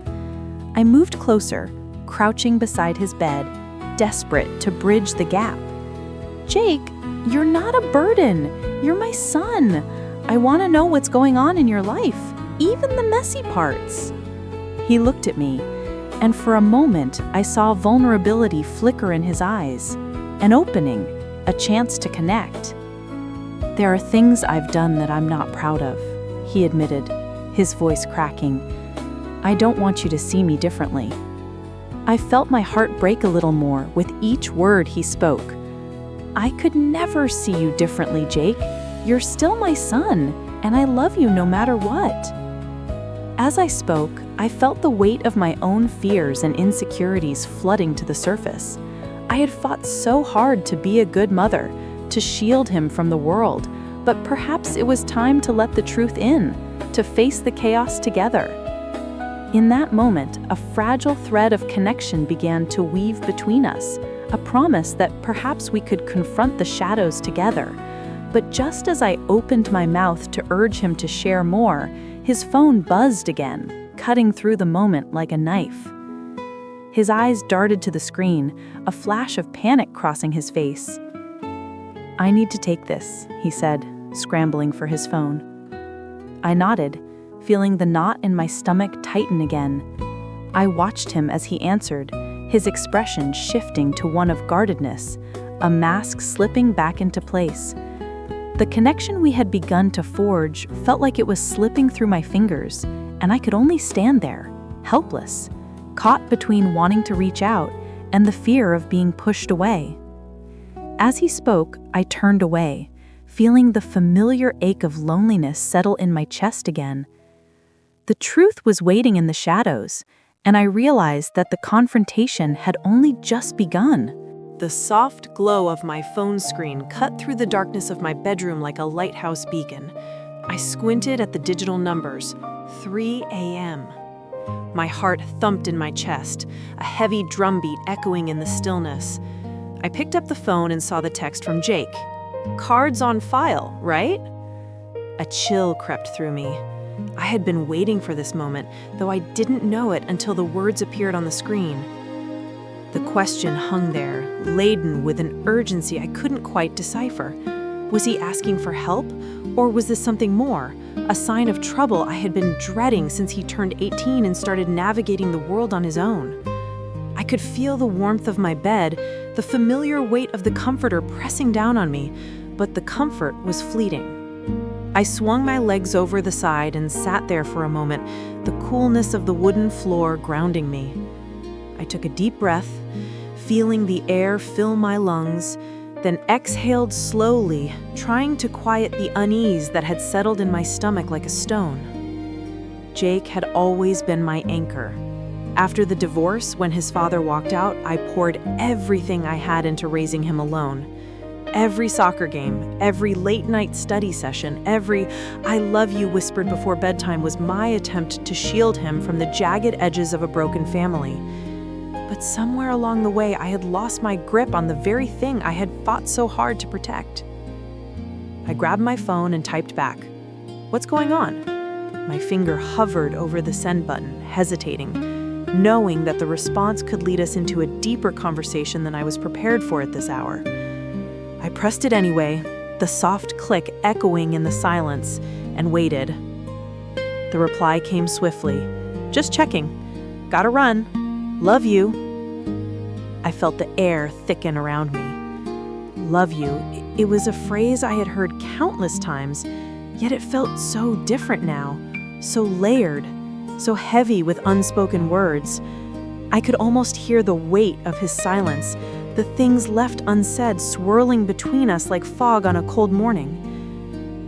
I moved closer, crouching beside his bed, desperate to bridge the gap. "Jake, you're not a burden. You're my son. I want to know what's going on in your life, even the messy parts." He looked at me, and for a moment I saw vulnerability flicker in his eyes, an opening, a chance to connect. "There are things I've done that I'm not proud of," he admitted, his voice cracking. "I don't want you to see me differently." I felt my heart break a little more with each word he spoke. "I could never see you differently, Jake. You're still my son, and I love you no matter what." As I spoke, I felt the weight of my own fears and insecurities flooding to the surface. I had fought so hard to be a good mother, to shield him from the world, but perhaps it was time to let the truth in, to face the chaos together. In that moment, a fragile thread of connection began to weave between us, a promise that perhaps we could confront the shadows together. But just as I opened my mouth to urge him to share more, his phone buzzed again, cutting through the moment like a knife. His eyes darted to the screen, a flash of panic crossing his face. "I need to take this," he said, scrambling for his phone. I nodded, feeling the knot in my stomach tighten again. I watched him as he answered, his expression shifting to one of guardedness, a mask slipping back into place. The connection we had begun to forge felt like it was slipping through my fingers, and I could only stand there, helpless, caught between wanting to reach out and the fear of being pushed away. As he spoke, I turned away, feeling the familiar ache of loneliness settle in my chest again. The truth was waiting in the shadows, and I realized that the confrontation had only just begun. The soft glow of my phone screen cut through the darkness of my bedroom like a lighthouse beacon. I squinted at the digital numbers. 3 a.m. My heart thumped in my chest, a heavy drumbeat echoing in the stillness. I picked up the phone and saw the text from Jake. "Cards on file, right?" A chill crept through me. I had been waiting for this moment, though I didn't know it until the words appeared on the screen. The question hung there, laden with an urgency I couldn't quite decipher. Was he asking for help, or was this something more, a sign of trouble I had been dreading since he turned 18 and started navigating the world on his own? I could feel the warmth of my bed, the familiar weight of the comforter pressing down on me, but the comfort was fleeting. I swung my legs over the side and sat there for a moment, the coolness of the wooden floor grounding me. I took a deep breath, feeling the air fill my lungs, then exhaled slowly, trying to quiet the unease that had settled in my stomach like a stone. Jake had always been my anchor. After the divorce, when his father walked out, I poured everything I had into raising him alone. Every soccer game, every late-night study session, every "I love you" whispered before bedtime was my attempt to shield him from the jagged edges of a broken family. But somewhere along the way, I had lost my grip on the very thing I had fought so hard to protect. I grabbed my phone and typed back, "What's going on?" My finger hovered over the send button, hesitating, knowing that the response could lead us into a deeper conversation than I was prepared for at this hour. I pressed it anyway, the soft click echoing in the silence, and waited. The reply came swiftly. "Just checking. Gotta run. Love you." I felt the air thicken around me. Love you. It was a phrase I had heard countless times, yet it felt so different now, so layered, so heavy with unspoken words. I could almost hear the weight of his silence, the things left unsaid swirling between us like fog on a cold morning.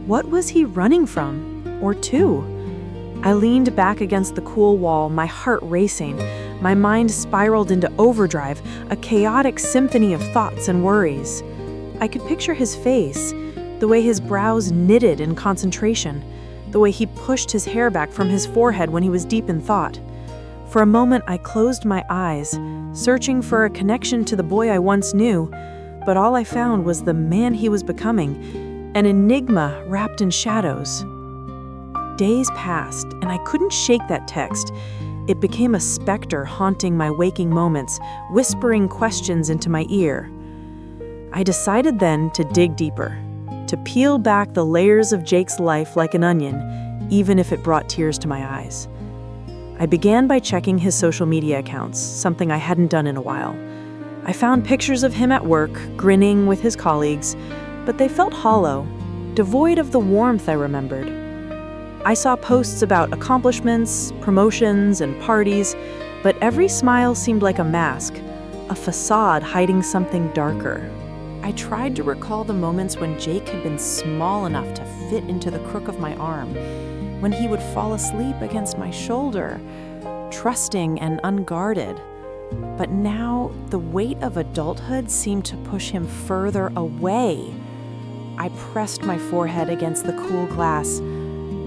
What was he running from, or to? I leaned back against the cool wall, my heart racing. My mind spiraled into overdrive, a chaotic symphony of thoughts and worries. I could picture his face, the way his brows knitted in concentration, the way he pushed his hair back from his forehead when he was deep in thought. For a moment, I closed my eyes, searching for a connection to the boy I once knew, but all I found was the man he was becoming, an enigma wrapped in shadows. Days passed, and I couldn't shake that text. It became a specter haunting my waking moments, whispering questions into my ear. I decided then to dig deeper, to peel back the layers of Jake's life like an onion, even if it brought tears to my eyes. I began by checking his social media accounts, something I hadn't done in a while. I found pictures of him at work, grinning with his colleagues, but they felt hollow, devoid of the warmth I remembered. I saw posts about accomplishments, promotions, and parties, but every smile seemed like a mask, a facade hiding something darker. I tried to recall the moments when Jake had been small enough to fit into the crook of my arm, when he would fall asleep against my shoulder, trusting and unguarded. But now, the weight of adulthood seemed to push him further away. I pressed my forehead against the cool glass,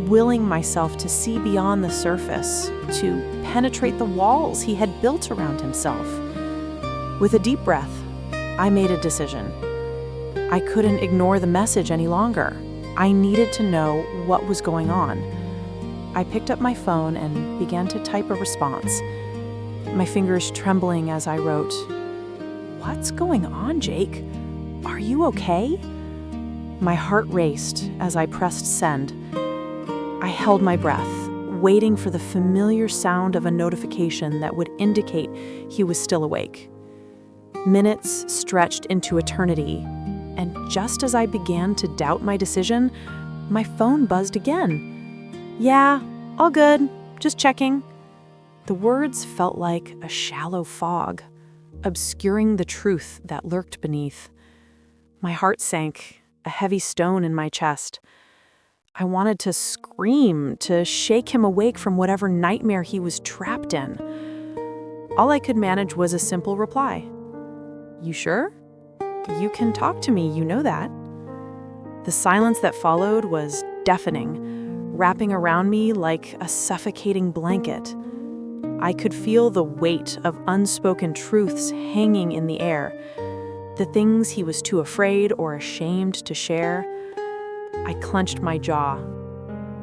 willing myself to see beyond the surface, to penetrate the walls he had built around himself. With a deep breath, I made a decision. I couldn't ignore the message any longer. I needed to know what was going on. I picked up my phone and began to type a response, my fingers trembling as I wrote, "What's going on, Jake? Are you okay?" My heart raced as I pressed send. I held my breath, waiting for the familiar sound of a notification that would indicate he was still awake. Minutes stretched into eternity, and just as I began to doubt my decision, my phone buzzed again. "Yeah, all good, just checking." The words felt like a shallow fog, obscuring the truth that lurked beneath. My heart sank, a heavy stone in my chest. I wanted to scream, to shake him awake from whatever nightmare he was trapped in. All I could manage was a simple reply. "You sure? You can talk to me, you know that." The silence that followed was deafening, wrapping around me like a suffocating blanket. I could feel the weight of unspoken truths hanging in the air, the things he was too afraid or ashamed to share. I clenched my jaw,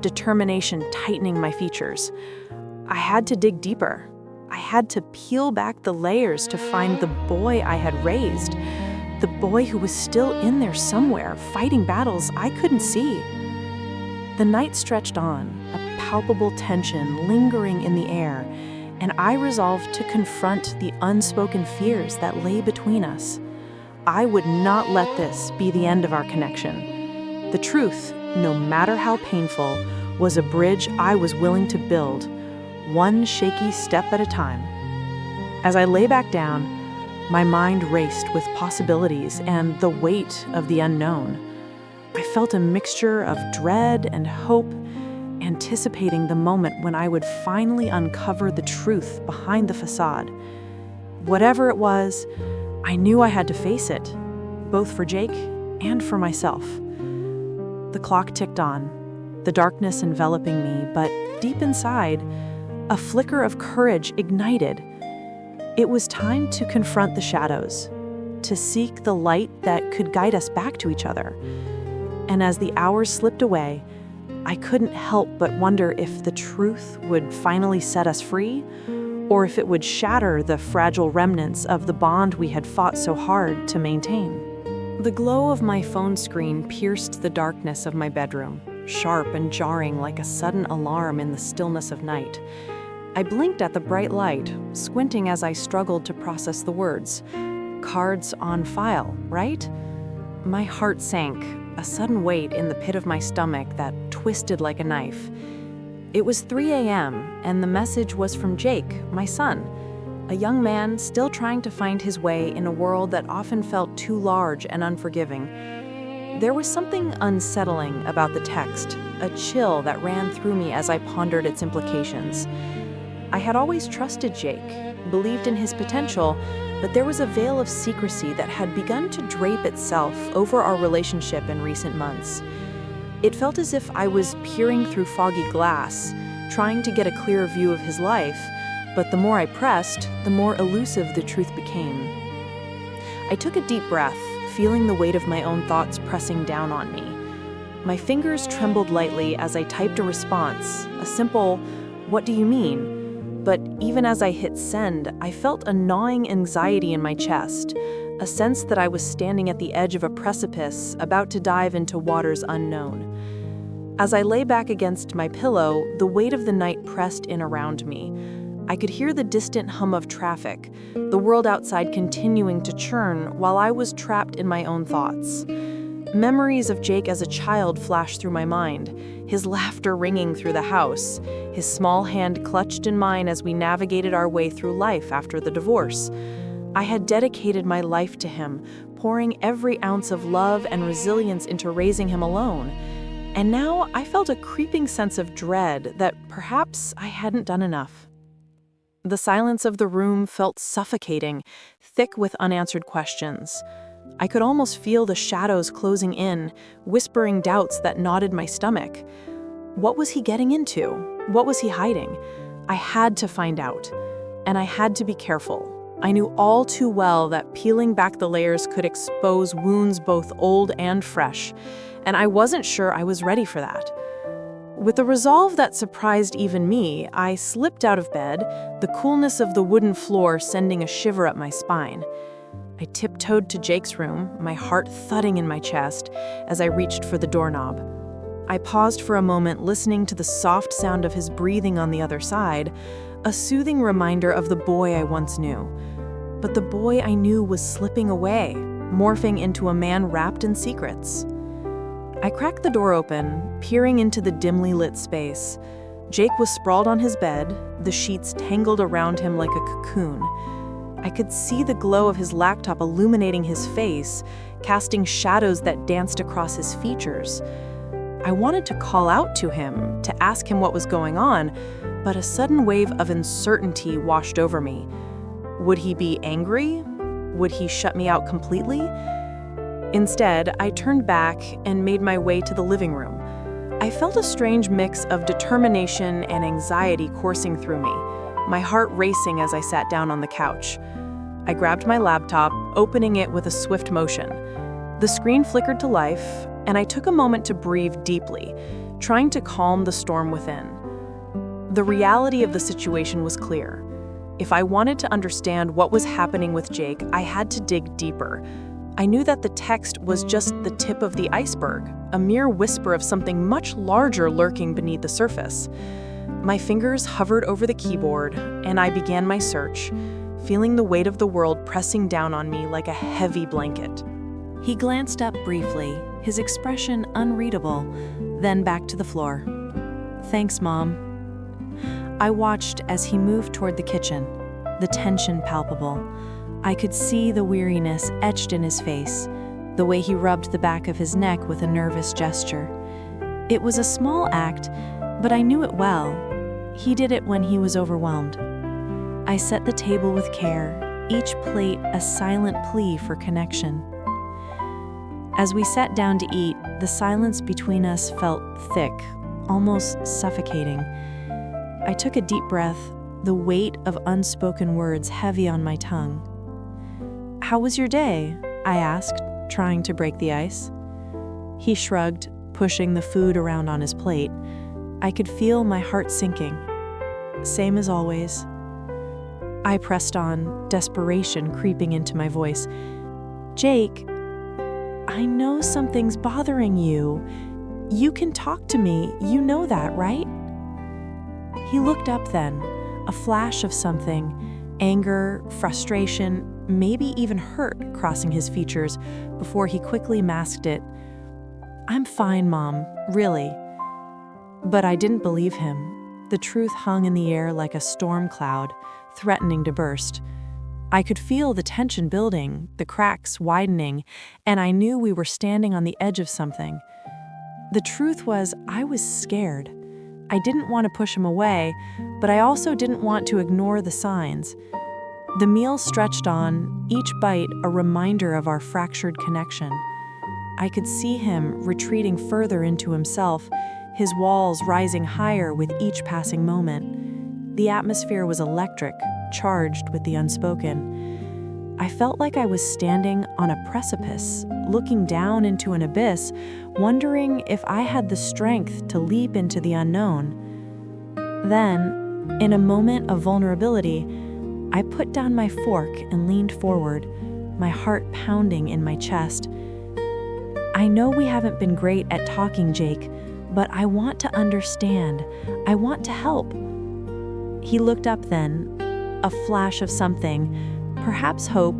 determination tightening my features. I had to dig deeper. I had to peel back the layers to find the boy I had raised, the boy who was still in there somewhere, fighting battles I couldn't see. The night stretched on, a palpable tension lingering in the air, and I resolved to confront the unspoken fears that lay between us. I would not let this be the end of our connection. The truth, no matter how painful, was a bridge I was willing to build, one shaky step at a time. As I lay back down, my mind raced with possibilities and the weight of the unknown. I felt a mixture of dread and hope, anticipating the moment when I would finally uncover the truth behind the facade. Whatever it was, I knew I had to face it, both for Jake and for myself. The clock ticked on, the darkness enveloping me, but deep inside, a flicker of courage ignited. It was time to confront the shadows, to seek the light that could guide us back to each other. And as the hours slipped away, I couldn't help but wonder if the truth would finally set us free, or if it would shatter the fragile remnants of the bond we had fought so hard to maintain. The glow of my phone screen pierced the darkness of my bedroom, sharp and jarring like a sudden alarm in the stillness of night. I blinked at the bright light, squinting as I struggled to process the words. "Cards on file, right?" My heart sank, a sudden weight in the pit of my stomach that twisted like a knife. It was 3 a.m., and the message was from Jake, my son, a young man still trying to find his way in a world that often felt too large and unforgiving. There was something unsettling about the text, a chill that ran through me as I pondered its implications. I had always trusted Jake, believed in his potential, but there was a veil of secrecy that had begun to drape itself over our relationship in recent months. It felt as if I was peering through foggy glass, trying to get a clearer view of his life, but the more I pressed, the more elusive the truth became. I took a deep breath, feeling the weight of my own thoughts pressing down on me. My fingers trembled lightly as I typed a response, a simple, "What do you mean?" But even as I hit send, I felt a gnawing anxiety in my chest, a sense that I was standing at the edge of a precipice, about to dive into waters unknown. As I lay back against my pillow, the weight of the night pressed in around me. I could hear the distant hum of traffic, the world outside continuing to churn while I was trapped in my own thoughts. Memories of Jake as a child flashed through my mind, his laughter ringing through the house, his small hand clutched in mine as we navigated our way through life after the divorce. I had dedicated my life to him, pouring every ounce of love and resilience into raising him alone. And now I felt a creeping sense of dread that perhaps I hadn't done enough. The silence of the room felt suffocating, thick with unanswered questions. I could almost feel the shadows closing in, whispering doubts that knotted my stomach. What was he getting into? What was he hiding? I had to find out, and I had to be careful. I knew all too well that peeling back the layers could expose wounds both old and fresh, and I wasn't sure I was ready for that. With a resolve that surprised even me, I slipped out of bed, the coolness of the wooden floor sending a shiver up my spine. I tiptoed to Jake's room, my heart thudding in my chest as I reached for the doorknob. I paused for a moment, listening to the soft sound of his breathing on the other side, a soothing reminder of the boy I once knew. But the boy I knew was slipping away, morphing into a man wrapped in secrets. I cracked the door open, peering into the dimly lit space. Jake was sprawled on his bed, the sheets tangled around him like a cocoon. I could see the glow of his laptop illuminating his face, casting shadows that danced across his features. I wanted to call out to him, to ask him what was going on, but a sudden wave of uncertainty washed over me. Would he be angry? Would he shut me out completely? Instead, I turned back and made my way to the living room. I felt a strange mix of determination and anxiety coursing through me, my heart racing as I sat down on the couch. I grabbed my laptop, opening it with a swift motion. The screen flickered to life, and I took a moment to breathe deeply, trying to calm the storm within. The reality of the situation was clear. If I wanted to understand what was happening with Jake, I had to dig deeper. I knew that the text was just the tip of the iceberg, a mere whisper of something much larger lurking beneath the surface. My fingers hovered over the keyboard, and I began my search, feeling the weight of the world pressing down on me like a heavy blanket. He glanced up briefly, his expression unreadable, then back to the floor. "Thanks, Mom." I watched as he moved toward the kitchen, the tension palpable. I could see the weariness etched in his face, the way he rubbed the back of his neck with a nervous gesture. It was a small act, but I knew it well. He did it when he was overwhelmed. I set the table with care, each plate a silent plea for connection. As we sat down to eat, the silence between us felt thick, almost suffocating. I took a deep breath, the weight of unspoken words heavy on my tongue. "How was your day?" I asked, trying to break the ice. He shrugged, pushing the food around on his plate. I could feel my heart sinking. "Same as always." I pressed on, desperation creeping into my voice. "Jake, I know something's bothering you. You can talk to me, you know that, right?" He looked up then, a flash of something, anger, frustration, maybe even hurt crossing his features before he quickly masked it. "I'm fine, Mom, really." But I didn't believe him. The truth hung in the air like a storm cloud, threatening to burst. I could feel the tension building, the cracks widening, and I knew we were standing on the edge of something. The truth was, I was scared. I didn't want to push him away, but I also didn't want to ignore the signs. The meal stretched on, each bite a reminder of our fractured connection. I could see him retreating further into himself, his walls rising higher with each passing moment. The atmosphere was electric, charged with the unspoken. I felt like I was standing on a precipice, looking down into an abyss, wondering if I had the strength to leap into the unknown. Then, in a moment of vulnerability, I put down my fork and leaned forward, my heart pounding in my chest. "I know we haven't been great at talking, Jake, but I want to understand. I want to help." He looked up then, a flash of something, perhaps hope,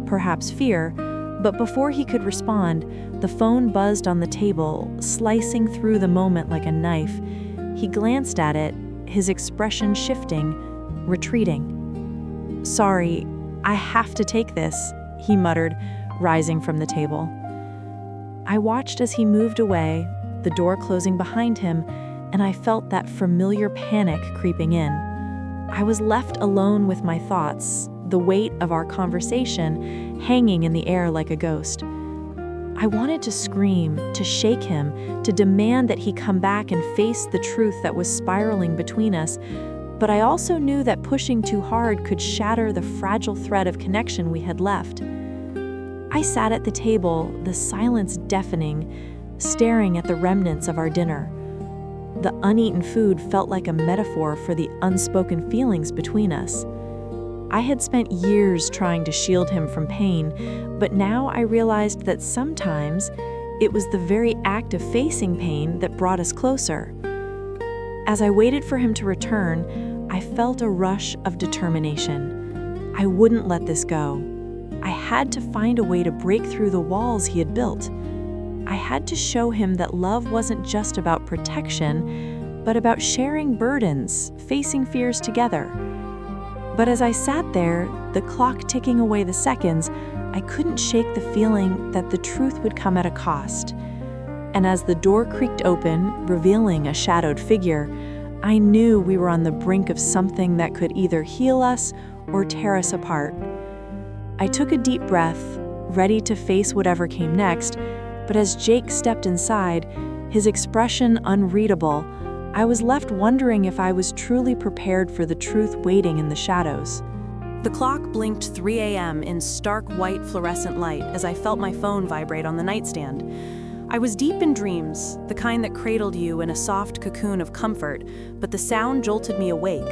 perhaps fear, but before he could respond, the phone buzzed on the table, slicing through the moment like a knife. He glanced at it, his expression shifting, retreating. "Sorry, I have to take this," he muttered, rising from the table. I watched as he moved away, the door closing behind him, and I felt that familiar panic creeping in. I was left alone with my thoughts, the weight of our conversation hanging in the air like a ghost. I wanted to scream, to shake him, to demand that he come back and face the truth that was spiraling between us, but I also knew that pushing too hard could shatter the fragile thread of connection we had left. I sat at the table, the silence deafening, staring at the remnants of our dinner. The uneaten food felt like a metaphor for the unspoken feelings between us. I had spent years trying to shield him from pain, but now I realized that sometimes, It was the very act of facing pain that brought us closer. As I waited for him to return, I felt a rush of determination. I wouldn't let this go. I had to find a way to break through the walls he had built. I had to show him that love wasn't just about protection, but about sharing burdens, facing fears together. But as I sat there, the clock ticking away the seconds, I couldn't shake the feeling that the truth would come at a cost. And as the door creaked open, revealing a shadowed figure, I knew we were on the brink of something that could either heal us or tear us apart. I took a deep breath, ready to face whatever came next, but as Jake stepped inside, his expression unreadable, I was left wondering if I was truly prepared for the truth waiting in the shadows. The clock blinked 3 a.m. in stark white fluorescent light as I felt my phone vibrate on the nightstand. I was deep in dreams, the kind that cradled you in a soft cocoon of comfort, but the sound jolted me awake.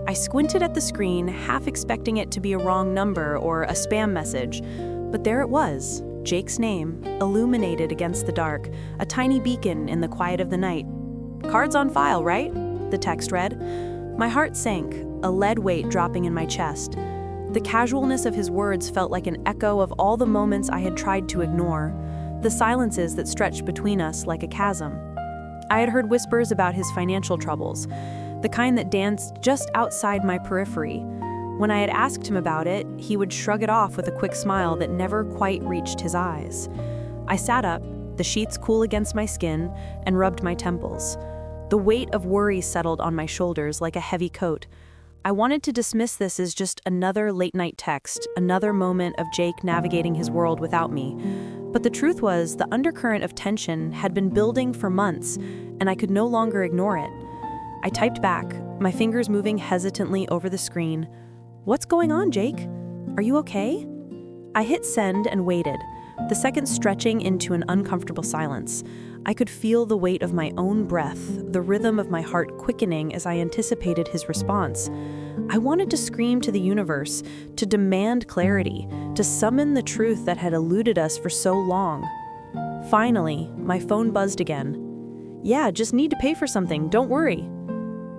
I squinted at the screen, half expecting it to be a wrong number or a spam message, but there it was, Jake's name, illuminated against the dark, a tiny beacon in the quiet of the night. "Cards on file, right?" the text read. My heart sank, a lead weight dropping in my chest. The casualness of his words felt like an echo of all the moments I had tried to ignore, the silences that stretched between us like a chasm. I had heard whispers about his financial troubles, the kind that danced just outside my periphery. When I had asked him about it, he would shrug it off with a quick smile that never quite reached his eyes. I sat up, the sheets cool against my skin, and rubbed my temples. The weight of worry settled on my shoulders like a heavy coat. I wanted to dismiss this as just another late-night text, another moment of Jake navigating his world without me. But the truth was, the undercurrent of tension had been building for months, and I could no longer ignore it. I typed back, my fingers moving hesitantly over the screen. "What's going on, Jake? Are you okay?" I hit send and waited, the seconds stretching into an uncomfortable silence. I could feel the weight of my own breath, the rhythm of my heart quickening as I anticipated his response. I wanted to scream to the universe, to demand clarity, to summon the truth that had eluded us for so long. Finally, my phone buzzed again. "Yeah, just need to pay for something, don't worry."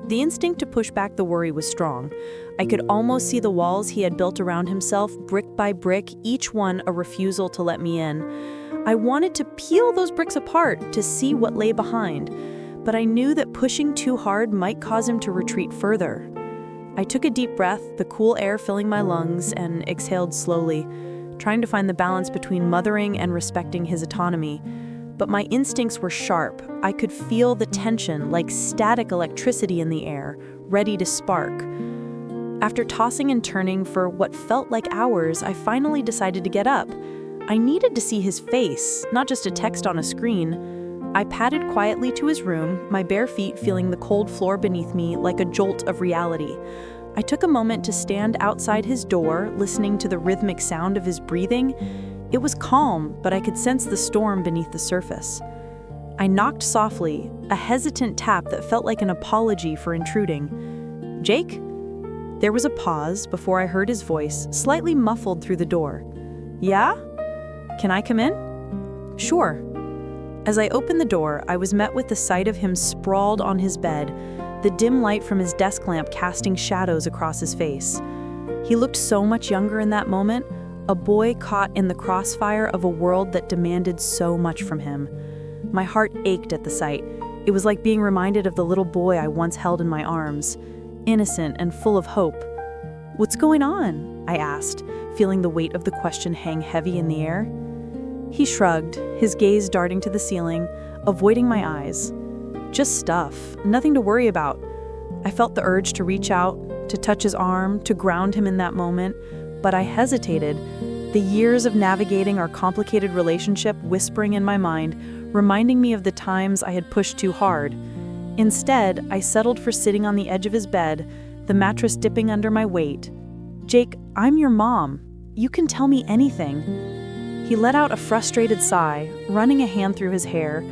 The instinct to push back the worry was strong. I could almost see the walls he had built around himself, brick by brick, each one a refusal to let me in. I wanted to peel those bricks apart to see what lay behind, but I knew that pushing too hard might cause him to retreat further. I took a deep breath, the cool air filling my lungs, and exhaled slowly, trying to find the balance between mothering and respecting his autonomy. But my instincts were sharp. I could feel the tension like static electricity in the air, ready to spark. After tossing and turning for what felt like hours, I finally decided to get up. I needed to see his face, not just a text on a screen. I padded quietly to his room, my bare feet feeling the cold floor beneath me like a jolt of reality. I took a moment to stand outside his door, listening to the rhythmic sound of his breathing. It was calm, but I could sense the storm beneath the surface. I knocked softly, a hesitant tap that felt like an apology for intruding. "Jake?" There was a pause before I heard his voice, slightly muffled through the door. "Yeah? Can I come in?" "Sure." As I opened the door, I was met with the sight of him sprawled on his bed, the dim light from his desk lamp casting shadows across his face. He looked so much younger in that moment, a boy caught in the crossfire of a world that demanded so much from him. My heart ached at the sight. It was like being reminded of the little boy I once held in my arms, innocent and full of hope. "What's going on?" I asked, feeling the weight of the question hang heavy in the air. He shrugged, his gaze darting to the ceiling, avoiding my eyes. "Just stuff, nothing to worry about." I felt the urge to reach out, to touch his arm, to ground him in that moment, but I hesitated, the years of navigating our complicated relationship whispering in my mind, reminding me of the times I had pushed too hard. Instead, I settled for sitting on the edge of his bed, the mattress dipping under my weight. "Jake, I'm your mom. You can tell me anything." He let out a frustrated sigh, running a hand through his hair.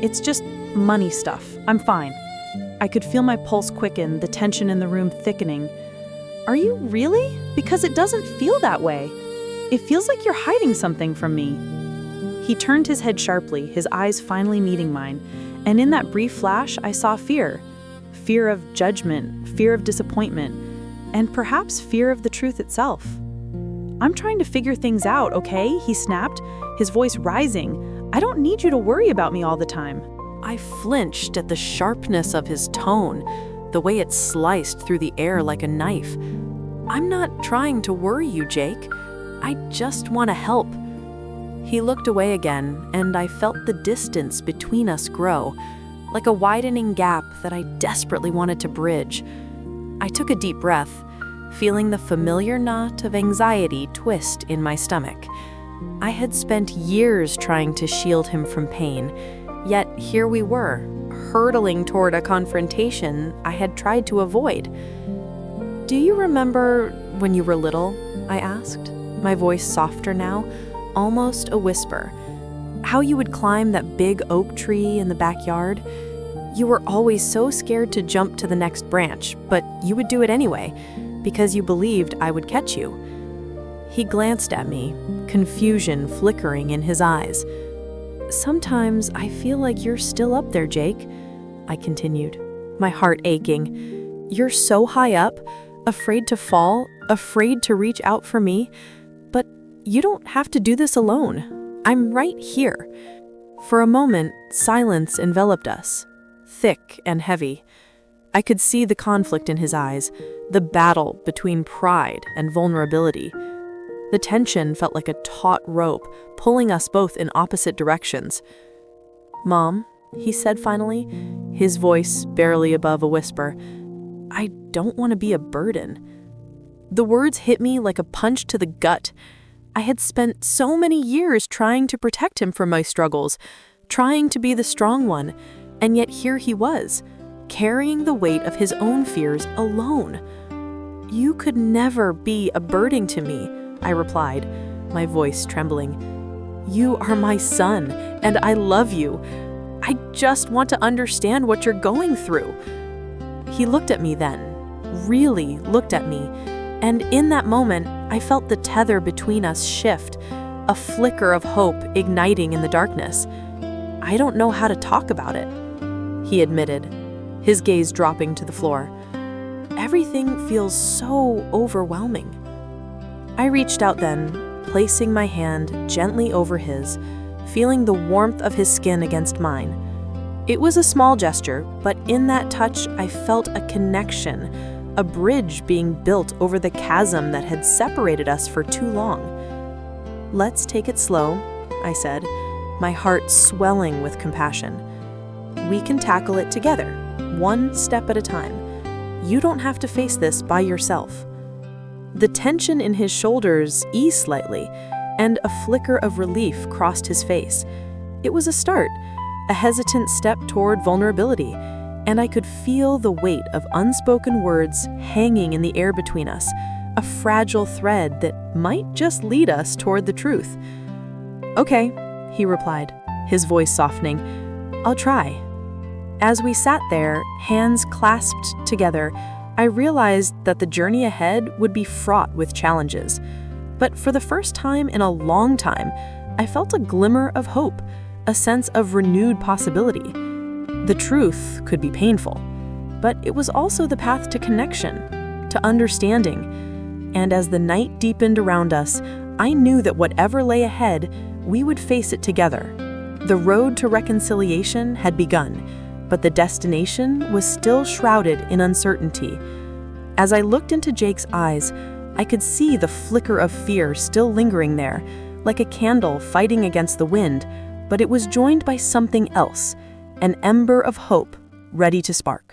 "It's just money stuff. I'm fine." I could feel my pulse quicken, the tension in the room thickening. "Are you really? Because it doesn't feel that way. It feels like you're hiding something from me." He turned his head sharply, his eyes finally meeting mine, and in that brief flash, I saw fear. Fear of judgment, fear of disappointment, and perhaps fear of the truth itself. "I'm trying to figure things out, okay?" he snapped, his voice rising. "I don't need you to worry about me all the time." I flinched at the sharpness of his tone, the way it sliced through the air like a knife. "I'm not trying to worry you, Jake. I just want to help." He looked away again, and I felt the distance between us grow, like a widening gap that I desperately wanted to bridge. I took a deep breath, feeling the familiar knot of anxiety twist in my stomach. I had spent years trying to shield him from pain, yet here we were, hurtling toward a confrontation I had tried to avoid. "Do you remember when you were little?" I asked, my voice softer now, almost a whisper. "How you would climb that big oak tree in the backyard? You were always so scared to jump to the next branch, but you would do it anyway, because you believed I would catch you." He glanced at me, confusion flickering in his eyes. "Sometimes I feel like you're still up there, Jake," I continued, my heart aching. "You're so high up, afraid to fall, afraid to reach out for me, but you don't have to do this alone. I'm right here." For a moment, silence enveloped us, thick and heavy. I could see the conflict in his eyes, the battle between pride and vulnerability. The tension felt like a taut rope, pulling us both in opposite directions. "Mom," he said finally, his voice barely above a whisper, "I don't want to be a burden." The words hit me like a punch to the gut. I had spent so many years trying to protect him from my struggles, trying to be the strong one, and yet here he was, carrying the weight of his own fears alone. "You could never be a burden to me," I replied, my voice trembling. "You are my son, and I love you. I just want to understand what you're going through." He looked at me then, really looked at me, and in that moment, I felt the tether between us shift, a flicker of hope igniting in the darkness. "I don't know how to talk about it," he admitted, his gaze dropping to the floor. "Everything feels so overwhelming." I reached out then, placing my hand gently over his, feeling the warmth of his skin against mine. It was a small gesture, but in that touch I felt a connection, a bridge being built over the chasm that had separated us for too long. "Let's take it slow," I said, my heart swelling with compassion. "We can tackle it together, one step at a time. You don't have to face this by yourself." The tension in his shoulders eased slightly, and a flicker of relief crossed his face. It was a start, a hesitant step toward vulnerability, and I could feel the weight of unspoken words hanging in the air between us, a fragile thread that might just lead us toward the truth. "Okay," he replied, his voice softening. "I'll try." As we sat there, hands clasped together, I realized that the journey ahead would be fraught with challenges. But for the first time in a long time, I felt a glimmer of hope, a sense of renewed possibility. The truth could be painful, but it was also the path to connection, to understanding. And as the night deepened around us, I knew that whatever lay ahead, we would face it together. The road to reconciliation had begun, but the destination was still shrouded in uncertainty. As I looked into Jake's eyes, I could see the flicker of fear still lingering there, like a candle fighting against the wind, but it was joined by something else, an ember of hope ready to spark.